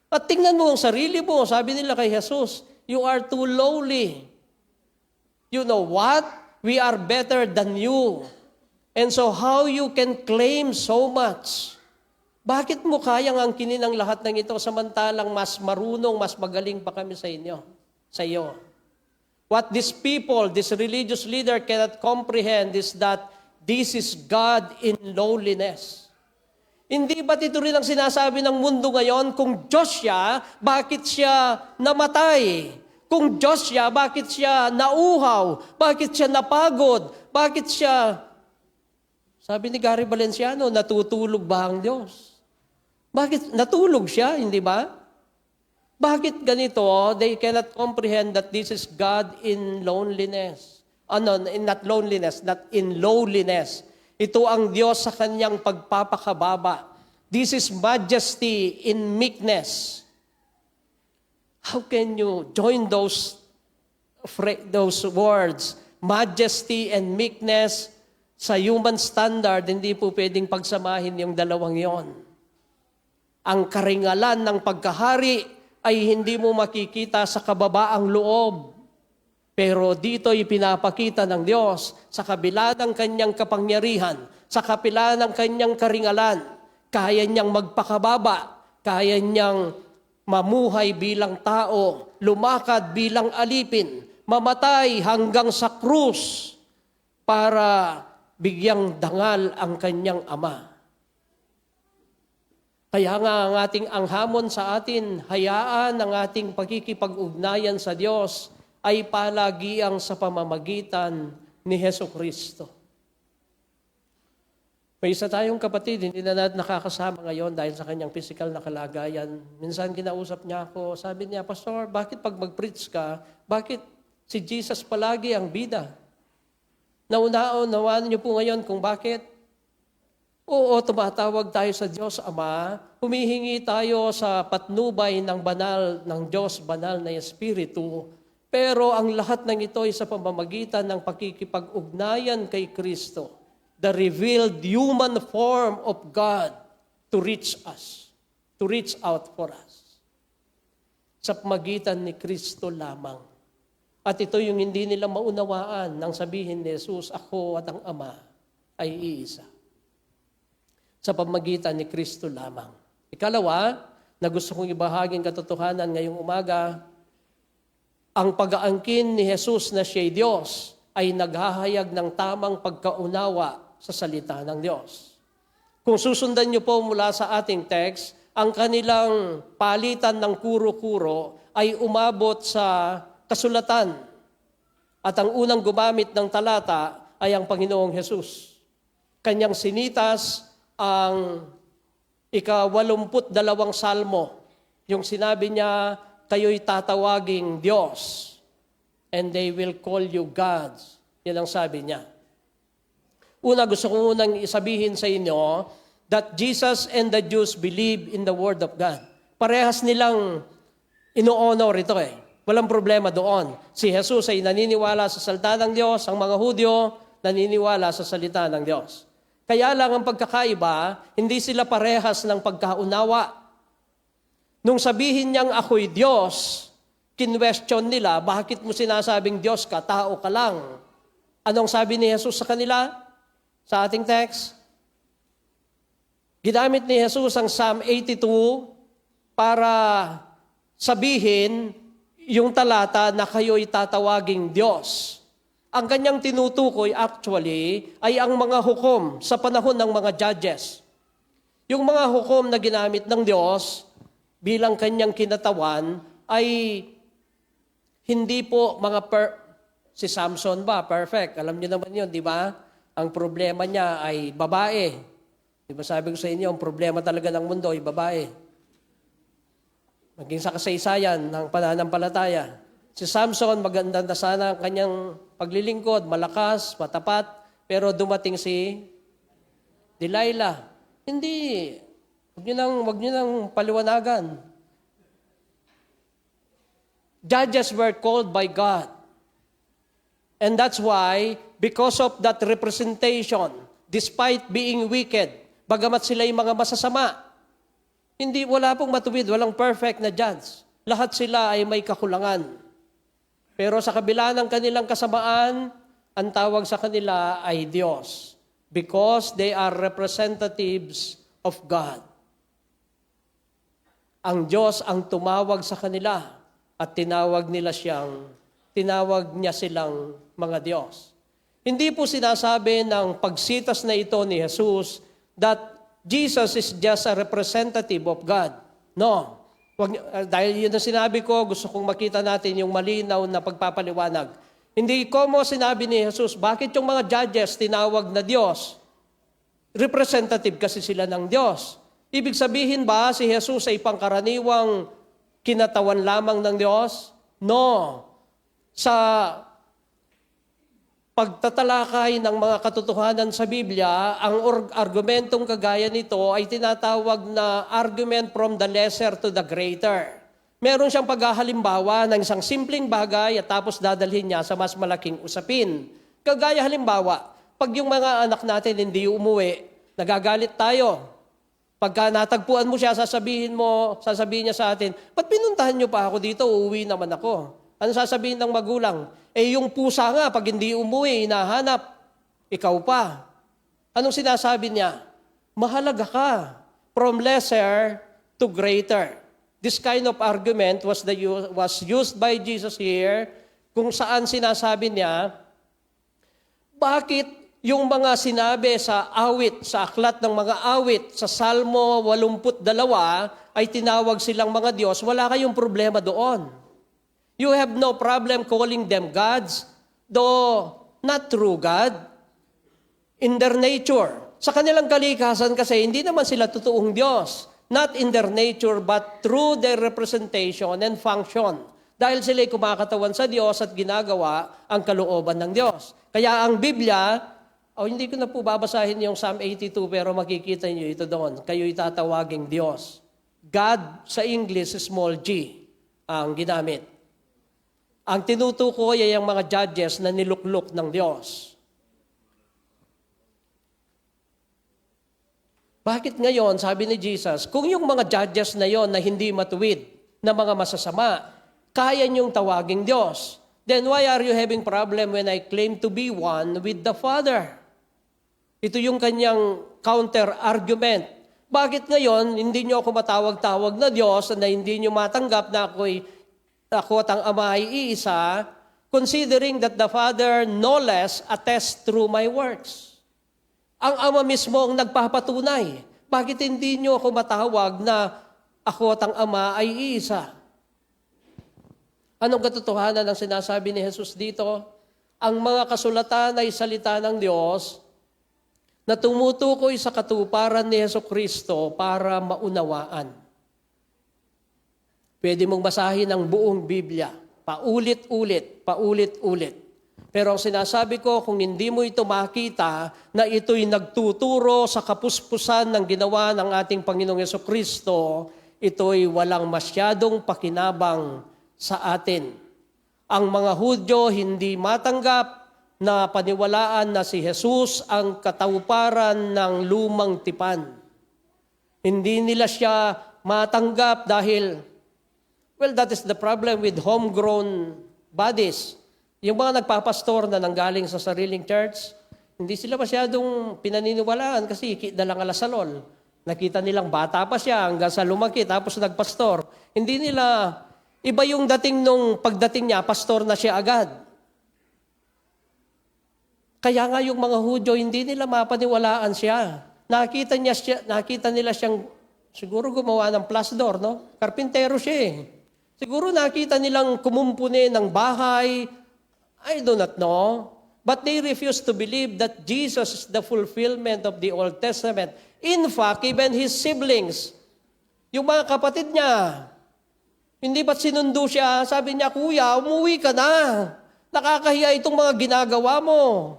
At tingnan mo ang sarili mo. Sabi nila kay Jesus, you are too lowly. You know what? We are better than you. And so how you can claim so much? Bakit mo kayang angkinin ang lahat ng ito samantalang mas marunong, mas magaling pa kami sa inyo, sa iyo? What these people, this religious leader cannot comprehend is that this is God in lowliness. Hindi ba't ito rin ang sinasabi ng mundo ngayon? Kung Diyos siya, bakit siya namatay? Kung Diyos siya, bakit siya nauhaw? Bakit siya napagod? Bakit siya, sabi ni Gary Valenciano, natutulog ba ang Diyos? Bakit natulog siya, hindi ba? Bakit ganito? They cannot comprehend that this is God in loneliness. Not loneliness, not in lowliness. Ito ang Diyos sa kanyang pagpapakababa. This is majesty in meekness. How can you join those words, majesty and meekness, sa human standard? Hindi po pwedeng pagsamahin yung dalawang yon. Ang karingalan ng pagkahari ay hindi mo makikita sa kababaang loob. Pero dito ipinapakita ng Diyos sa kabila ng kanyang kapangyarihan, sa kabila ng kanyang karingalan, kaya niyang magpakababa, kaya niyang mamuhay bilang tao, lumakad bilang alipin, mamatay hanggang sa krus para bigyang dangal ang kanyang Ama. Kaya nga ang ating anghamon sa atin, hayaan ang ating pagkikipag-ugnayan sa Diyos ay palagiang sa pamamagitan ni Hesukristo. May isa tayong kapatid, hindi na natin nakakasama ngayon dahil sa kanyang physical na kalagayan. Minsan kinausap niya ako, sabi niya, Pastor, bakit pag mag-preach ka, bakit si Jesus palagi ang bida? Naunaan niyo po ngayon kung bakit? Oo, tumatawag tayo sa Diyos Ama, humihingi tayo sa patnubay ng Diyos banal na Espiritu, pero ang lahat ng ito ay sa pamamagitan ng pakikipag-ugnayan kay Kristo, the revealed human form of God to reach us, to reach out for us. Sa pamamagitan ni Kristo lamang. At ito yung hindi nila maunawaan nang sabihin ni Jesus, ako at ang Ama ay iisa. Sa pamamagitan ni Kristo lamang. Ikalawa, na gusto kong ibahaging katotohanan ngayong umaga, ang pag-aangkin ni Jesus na siya'y Diyos ay naghahayag ng tamang pagkaunawa sa salita ng Diyos. Kung susundan niyo po mula sa ating text, ang kanilang palitan ng kuro-kuro ay umabot sa kasulatan. At ang unang gumamit ng talata ay ang Panginoong Jesus. Kanyang sinitas ang ika-82 salmo. Yung sinabi niya, kayo'y tatawaging Diyos, and they will call you gods. Yan ang sabi niya. Una, gusto ko munang isabihin sa inyo that Jesus and the Jews believe in the Word of God. Parehas nilang ino-honor ito eh. Walang problema doon. Si Jesus ay naniniwala sa salita ng Diyos, ang mga Hudyo naniniwala sa salita ng Diyos. Kaya lang ang pagkakaiba, hindi sila parehas ng pagkaunawa. Nung sabihin niyang ako'y Diyos, kinwestiyon nila, bakit mo sinasabing Diyos ka, tao ka lang? Anong sabi ni Jesus sa kanila? Sa ating text? Ginamit ni Jesus ang Psalm 82 para sabihin yung talata na kayo'y tatawaging Diyos. Ang kanyang tinutukoy actually ay ang mga hukom sa panahon ng mga judges. Yung mga hukom na ginamit ng Diyos bilang kanyang kinatawan ay hindi po si Samson ba, perfect. Alam niyo naman yun, di ba? Ang problema niya ay babae. Di ba sabi ko sa inyo, ang problema talaga ng mundo ay babae. Maging sa kasaysayan ng pananampalataya. Si Samson, maganda na sana ang kanyang paglilingkod, malakas, matapat, pero dumating si Delilah. Hindi. Wag niyo nang paliwanagan. Judges were called by God. And that's why, because of that representation, despite being wicked, bagamat sila'y mga masasama, wala pong matuwid, walang perfect na judge. Lahat sila ay may kakulangan. Pero sa kabila ng kanilang kasamaan, ang tawag sa kanila ay Diyos. Because they are representatives of God. Ang Diyos ang tumawag sa kanila at tinawag niya silang mga Diyos. Hindi po sinasabi ng pagsitas na ito ni Jesus that Jesus is just a representative of God. No. Dahil yun ang sinabi ko, gusto kong makita natin yung malinaw na pagpapaliwanag. Hindi ko mo sinabi ni Jesus, bakit yung mga judges tinawag na Diyos? Representative kasi sila ng Diyos. Ibig sabihin ba si Jesus ay pangkaraniwang kinatawan lamang ng Diyos? No. Sa pagtatalakay ng mga katotohanan sa Biblia, ang argumentong kagaya nito ay tinatawag na argument from the lesser to the greater. Meron siyang paghahalimbawa ng isang simpleng bagay at tapos dadalhin niya sa mas malaking usapin. Kagaya halimbawa, pag yung mga anak natin hindi umuwi, nagagalit tayo. Pagka natagpuan mo siya, sasabihin niya sa atin, ba't pinuntahan niyo pa ako dito? Uuwi naman ako. Ano sasabihin ng magulang? Yung pusa nga, pag hindi umuwi, hinahanap, ikaw pa. Anong sinasabi niya? Mahalaga ka. From lesser to greater. This kind of argument was used by Jesus here, kung saan sinasabi niya, bakit yung mga sinabi sa awit, sa aklat ng mga awit, sa Salmo 82, ay tinawag silang mga Diyos, wala kayong problema doon. You have no problem calling them gods, though not true God. In their nature, sa kanilang kalikasan kasi, hindi naman sila totoong Diyos. Not in their nature, but through their representation and function. Dahil sila'y kumakatawan sa Diyos at ginagawa ang kalooban ng Diyos. Kaya ang Biblia, hindi ko na po babasahin yung Psalm 82, pero makikita niyo ito doon. Kayo'y tatawaging Diyos. God sa English, small g, ang ginamit. Ang tinutukoy ay ang mga judges na niluklok ng Diyos. Bakit ngayon, sabi ni Jesus, kung yung mga judges na yon na hindi matuwid, na mga masasama, kaya niyong tawaging Diyos, then why are you having problem when I claim to be one with the Father? Ito yung kanyang counter-argument. Bakit ngayon, hindi niyo ako matawag-tawag na Diyos na hindi niyo matanggap na ako at ang Ama ay iisa, considering that the Father no less attests through my works. Ang Ama mismo ang nagpapatunay. Bakit hindi niyo ako matawag na ako at ang Ama ay iisa? Anong katotohanan ang sinasabi ni Jesus dito? Ang mga kasulatan ay salita ng Diyos na tumutukoy sa katuparan ni Jesucristo para maunawaan. Pwede mong basahin ang buong Biblia, paulit-ulit, paulit-ulit. Pero ang sinasabi ko, kung hindi mo ito makita, na ito'y nagtuturo sa kapuspusan ng ginawa ng ating Panginoong Jesucristo, ito'y walang masyadong pakinabang sa atin. Ang mga Hudyo hindi matanggap na paniwalaan na si Jesus ang katuparan ng lumang tipan. Hindi nila siya matanggap dahil, that is the problem with homegrown bodies. Yung mga nagpapastor na nanggaling sa sariling church, hindi sila masyadong pinaniniwalaan kasi ikit na lang alasalol. Nakita nilang bata pa siya hanggang sa lumaki tapos nagpastor. Hindi nila, iba yung dating nung pagdating niya, pastor na siya agad. Kaya nga yung mga Hudyo, hindi nila mapaniwalaan siya. Nakita nila siyang, siguro gumawa ng plasdor, no? Karpintero siya eh. Siguro nakita nilang kumumpuni ng bahay. I do not know. But they refuse to believe that Jesus is the fulfillment of the Old Testament. In fact, even his siblings, yung mga kapatid niya, hindi ba't sinundo siya? Sabi niya, Kuya, umuwi ka na. Nakakahiya itong mga ginagawa mo.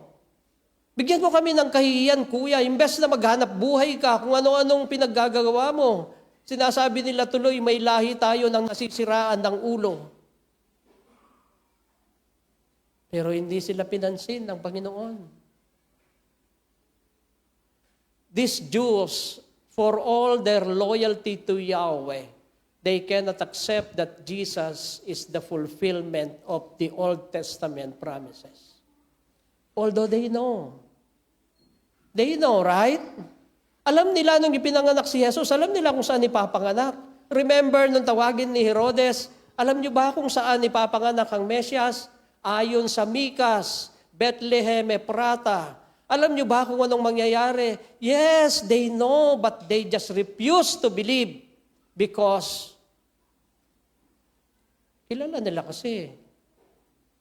Bigyan mo kami ng kahihiyan, Kuya. Imbes na maghanap buhay ka kung ano-anong pinaggagawa mo. Sinasabi nila tuloy, may lahi tayo ng nasisiraan ng ulo. Pero hindi sila pinansin ng Panginoon. These Jews, for all their loyalty to Yahweh, they cannot accept that Jesus is the fulfillment of the Old Testament promises. Although they know. They know, right? Alam nila nung ipinanganak si Jesus, alam nila kung saan ipapanganak. Remember nung tawagin ni Herodes, alam niyo ba kung saan ipapanganak ang Mesyas? Ayon sa Mikas, Bethlehem, Ephrata. Alam niyo ba kung anong mangyayari? Yes, they know, but they just refuse to believe because kilala nila kasi.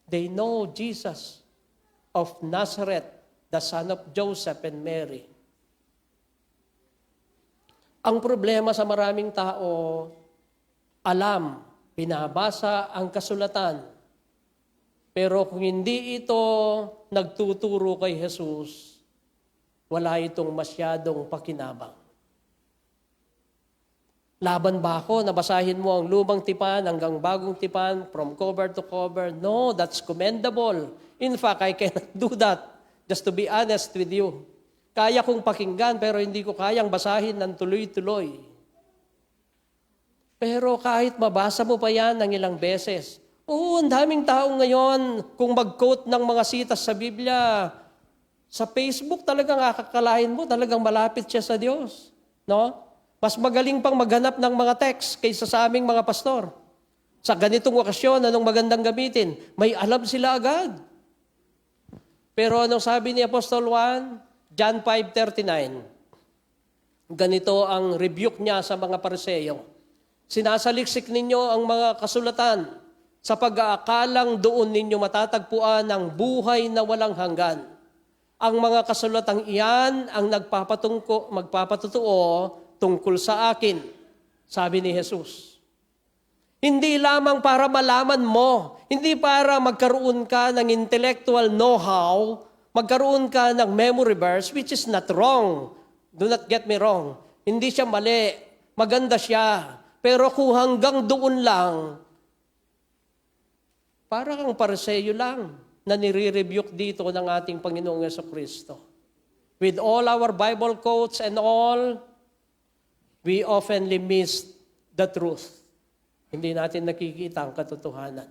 They know Jesus of Nazareth, the son of Joseph and Mary. Ang problema sa maraming tao, alam, pinabasa ang kasulatan. Pero kung hindi ito nagtuturo kay Jesus, wala itong masyadong pakinabang. Laban ba ako? Nabasahin mo ang lumang tipan hanggang bagong tipan from cover to cover? No, that's commendable. In fact, I cannot do that. Just to be honest with you. Kaya kong pakinggan pero hindi ko kayang basahin ng tuloy-tuloy. Pero kahit mabasa mo pa yan ng ilang beses, ang daming tao ngayon kung mag-quote ng mga sitas sa Biblia, sa Facebook talagang akakalain mo, talagang malapit siya sa Diyos. No? Mas magaling pang maghanap ng mga text kaysa sa aming mga pastor. Sa ganitong okasyon, anong magandang gamitin? May alam sila agad. Pero anong sabi ni Apostol Juan? John 5:39. Ganito ang rebuke niya sa mga Pariseo. Sinasaliksik ninyo ang mga kasulatan sa pag-aakalang doon ninyo matatagpuan ang buhay na walang hanggan. Ang mga kasulatang iyan ang magpapatutuo tungkol sa akin, sabi ni Jesus. Hindi lamang para malaman mo, hindi para magkaroon ka ng intellectual know-how, magkaroon ka ng memory verse, which is not wrong. Do not get me wrong. Hindi siya mali. Maganda siya. Pero kung hanggang doon lang, para kang Pariseo lang na nire-rebuke dito ng ating Panginoong Jesucristo. With all our Bible quotes and all, we oftenly miss the truth. Hindi natin nakikita ang katotohanan.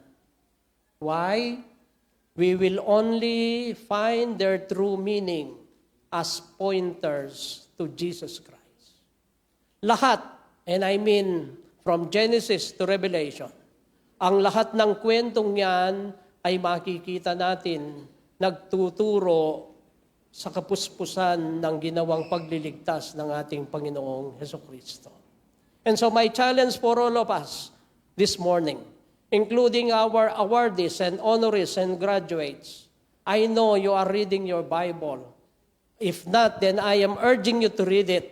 Why? We will only find their true meaning as pointers to Jesus Christ. Lahat, and I mean from Genesis to Revelation, ang lahat ng kwentong yan ay makikita natin nagtuturo sa kapuspusan ng ginawang pagliligtas ng ating Panginoong Jesucristo. And so my challenge for all of us this morning, including our awardees and honorees and graduates, I know you are reading your Bible. If not, then I am urging you to read it.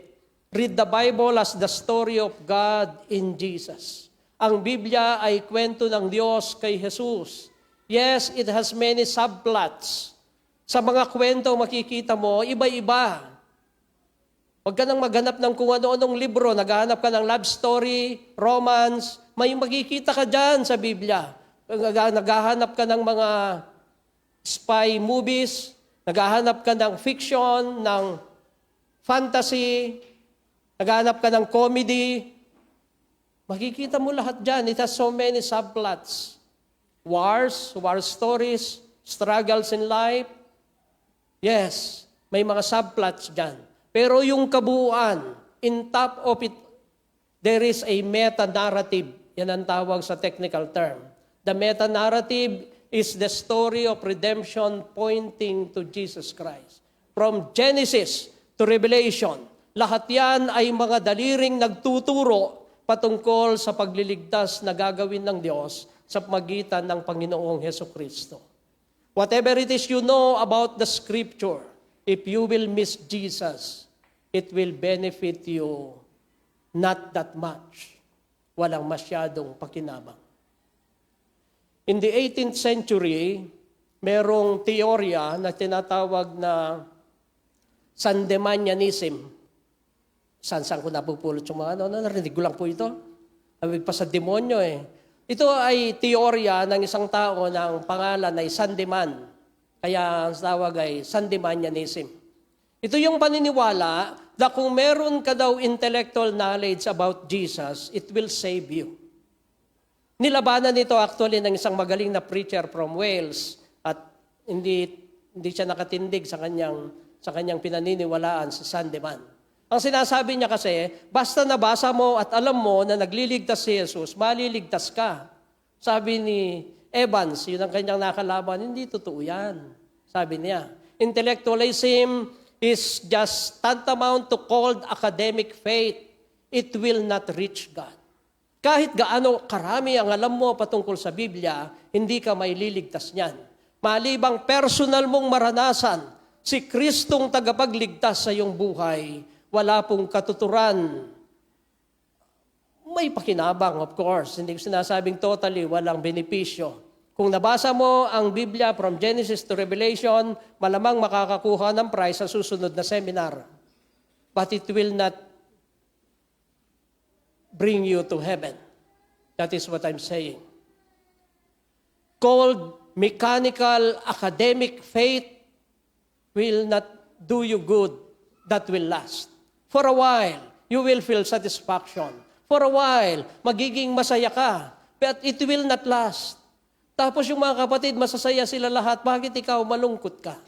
Read the Bible as the story of God in Jesus. Ang Biblia ay kwento ng Diyos kay Jesus. Yes, it has many subplots. Sa mga kwento makikita mo, iba-iba. Huwag ka nang maghanap ng kung ano-anong libro, naghahanap ka ng love story, romance, may makikita ka dyan sa Biblia. Naghahanap ka ng mga spy movies, naghahanap ka ng fiction, ng fantasy, naghahanap ka ng comedy. Makikita mo lahat dyan. It has so many subplots. Wars, war stories, struggles in life. Yes, may mga subplots dyan. Pero yung kabuuan, in top of it, there is a meta-narrative. Yan ang tawag sa technical term. The meta-narrative is the story of redemption pointing to Jesus Christ. From Genesis to Revelation, lahat yan ay mga daliring nagtuturo patungkol sa pagliligtas na gagawin ng Diyos sa pagitan ng Panginoong Jesucristo. Whatever it is you know about the Scripture, if you will miss Jesus, it will benefit you not that much. Walang masyadong pakinabang. In the 18th century, merong teorya na tinatawag na Sandemanianism. Saan ko napupulot yung mga narinig ko lang po ito. Awig pa sa demonyo eh. Ito ay teorya ng isang tao ng pangalan ay Sandeman. Kaya ang tawag ay Sandemanianism. Ito yung paniniwala na kung meron ka daw intellectual knowledge about Jesus, it will save you. Nilabanan nito actually ng isang magaling na preacher from Wales at hindi siya nakatindig sa kanyang pinaniniwalaan sa Sandeman. Ang sinasabi niya kasi, basta nabasa mo at alam mo na nagliligtas si Jesus, maliligtas ka. Sabi ni Evans, yun ang kanyang nakalaban, hindi totoo yan. Sabi niya, intellectualism is just tantamount to cold academic faith. It will not reach God. Kahit gaano karami ang alam mo patungkol sa Biblia, hindi ka may liligtas niyan. Malibang personal mong maranasan, si Kristong tagapagligtas sa iyong buhay, wala pong katuturan. May pakinabang, of course. Hindi ko sinasabing totally, walang benepisyo. Kung nabasa mo ang Biblia from Genesis to Revelation, malamang makakakuha ng prize sa susunod na seminar. But it will not bring you to heaven. That is what I'm saying. Cold, mechanical, academic faith will not do you good that will last. For a while, you will feel satisfaction. For a while, magiging masaya ka. But it will not last. Tapos yung mga kapatid, masasaya sila lahat. Bakit ikaw malungkot ka?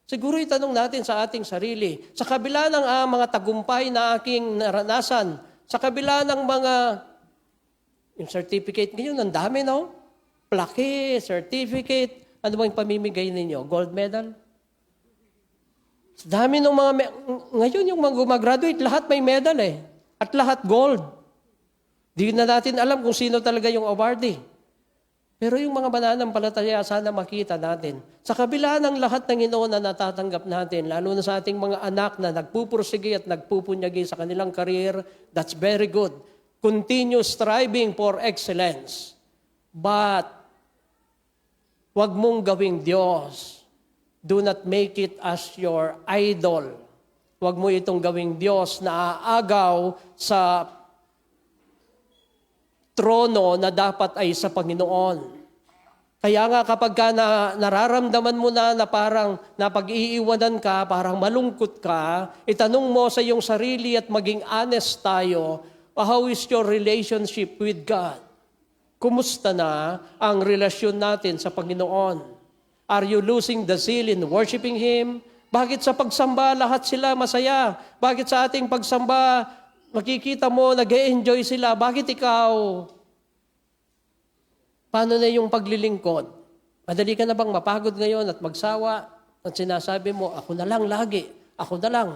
Siguro itanong natin sa ating sarili, sa kabila ng mga tagumpay na aking naranasan, sa kabila ng mga, yung certificate ngayon, ang dami, no? Plaque, certificate, ano bang pamimigay ninyo? Gold medal? Sa dami ng mga, ngayon yung mga gumagraduate, lahat may medal eh. At lahat gold. Di na natin alam kung sino talaga yung awardee. Pero yung mga mananampalataya, sana makita natin. Sa kabila ng lahat ng Inoon na natatanggap natin, lalo na sa ating mga anak na nagpupursige at nagpupunyagi sa kanilang career, that's very good. Continue striving for excellence. But, wag mong gawing Diyos. Do not make it as your idol. Wag mo itong gawing Diyos na aagaw sa trono na dapat ay sa Panginoon. Kaya nga kapag nararamdaman mo na parang napag-iiwanan ka, parang malungkot ka, itanong mo sa iyong sarili at maging honest tayo, how is your relationship with God? Kumusta na ang relasyon natin sa Panginoon? Are you losing the zeal in worshiping Him? Bakit sa pagsamba lahat sila masaya? Bakit sa ating pagsamba makikita mo, nag-e-enjoy sila. Bakit ikaw? Paano na yung paglilingkod? Madali ka na bang mapagod ngayon at magsawa? At sinasabi mo, ako na lang lagi. Ako na lang.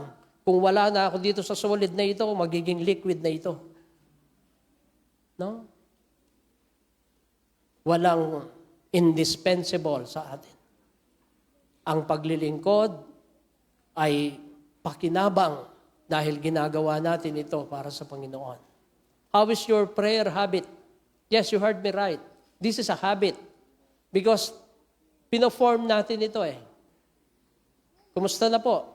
Kung wala na ako dito sa solid na ito, magiging liquid na ito. No? Walang indispensable sa atin. Ang paglilingkod ay pakinabang dahil ginagawa natin ito para sa Panginoon. How is your prayer habit? Yes, you heard me right. This is a habit. Because pinoform natin ito eh. Kumusta na po?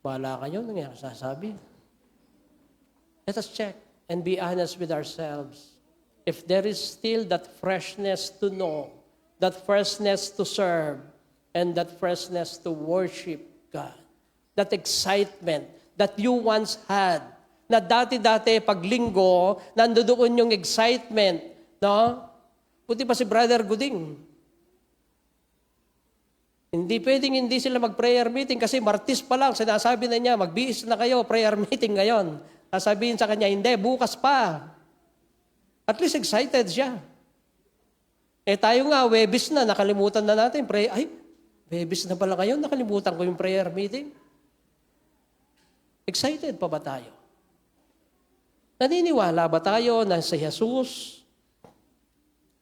Bahala kayo, nangyari sasabi. Let us check and be honest with ourselves. If there is still that freshness to know, that freshness to serve, and that freshness to worship God. That excitement that you once had. Na dati-dati, pag linggo, nandoon yung excitement. No? Puti pa si Brother Guding. Hindi pwedeng hindi sila mag-prayer meeting kasi Martes pa lang, sinasabi na niya, magbihis na kayo, prayer meeting ngayon. Sasabihin sa kanya, hindi, bukas pa. At least excited siya. Tayo nga, Webis na, nakalimutan na natin. Webis na pala kayo, nakalimutan ko yung prayer meeting. Excited pa ba tayo? Naniniwala ba tayo na si Jesus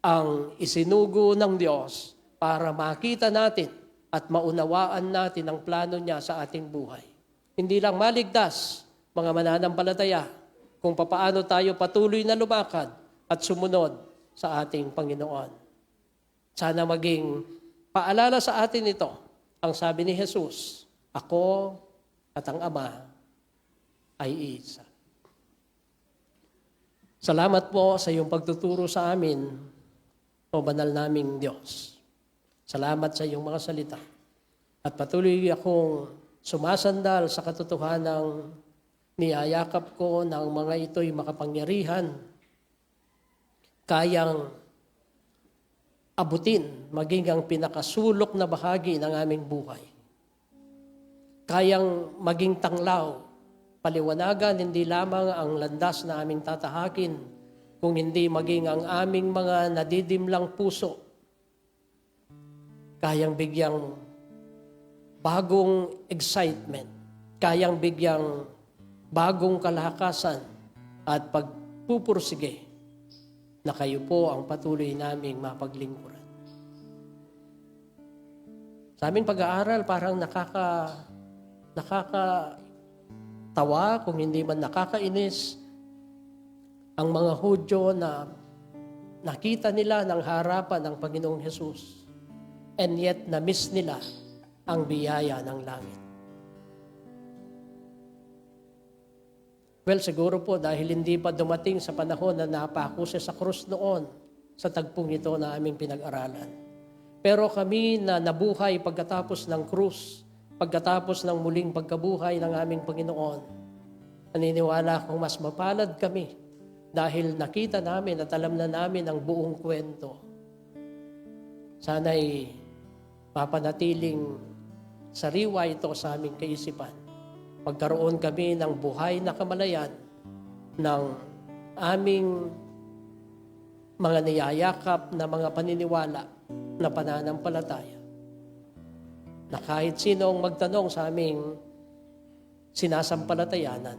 ang isinugo ng Diyos para makita natin at maunawaan natin ang plano niya sa ating buhay? Hindi lang maligtas, mga mananampalataya, kung papaano tayo patuloy na lumakad at sumunod sa ating Panginoon. Sana maging paalala sa atin ito, ang sabi ni Jesus, ako at ang Ama ay isa. Salamat po sa iyong pagtuturo sa amin, o banal naming Diyos. Salamat sa iyong mga salita. At patuloy akong sumasandal sa katotohanang niyayakap ko na ang mga ito'y makapangyarihan, kayang abutin, maging ang pinakasulok na bahagi ng aming buhay. Kayang maging tanglaw, paliwanagan, hindi lamang ang landas na aming tatahakin, kung hindi maging ang aming mga nadidimlang puso. Kayang bigyang bagong excitement, kayang bigyang bagong kalakasan at pagpupursige na kayo po ang patuloy naming mapaglingkuran. Sa aming pag-aaral, parang nakakatawa, kung hindi man nakakainis, ang mga Hudyo na nakita nila ng harapan ng Panginoong Hesus, and yet na-miss nila ang biyaya ng langit. Well, siguro po dahil hindi pa dumating sa panahon na napako siya sa krus noon sa tagpong ito na aming pinag-aralan. Pero kami na nabuhay pagkatapos ng krus, pagkatapos ng muling pagkabuhay ng aming Panginoon, naniniwala akong mas mapalad kami dahil nakita namin at alam na namin ang buong kwento. Sana'y papanatiling sariwa ito sa aming kaisipan. Pagkaroon kami ng buhay na kamalayan ng aming mga niyayakap na mga paniniwala na pananampalataya. Na kahit sino ang magtanong sa aming sinasampalatayanan,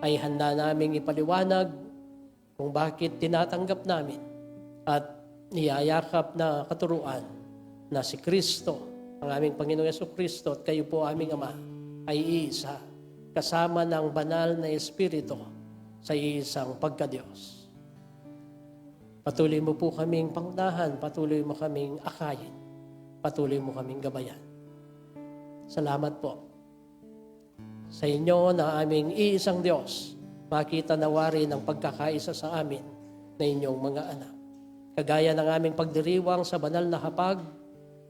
ay handa naming ipaliwanag kung bakit tinatanggap namin at niyayakap na katuruan na si Kristo, ang aming Panginoong Jesucristo at kayo po aming Ama, ay iisa, kasama ng banal na Espiritu sa isang pagkadiyos. Patuloy mo po kaming pangunahan, patuloy mo kaming akayin, patuloy mo kaming gabayan. Salamat po sa inyo na aming iisang Diyos, makita nawari ng pagkakaisa sa amin na inyong mga anak. Kagaya ng aming pagdiriwang sa banal na hapag,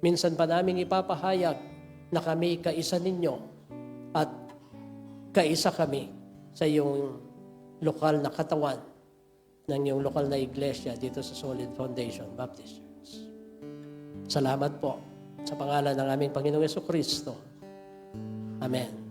minsan pa naming ipapahayag na kami kaisa ninyo at kaisa kami sa iyong lokal na katawan ng iyong lokal na iglesia dito sa Solid Foundation Baptist Church. Salamat po sa pangalan ng aming Panginoong Jesucristo. Amen.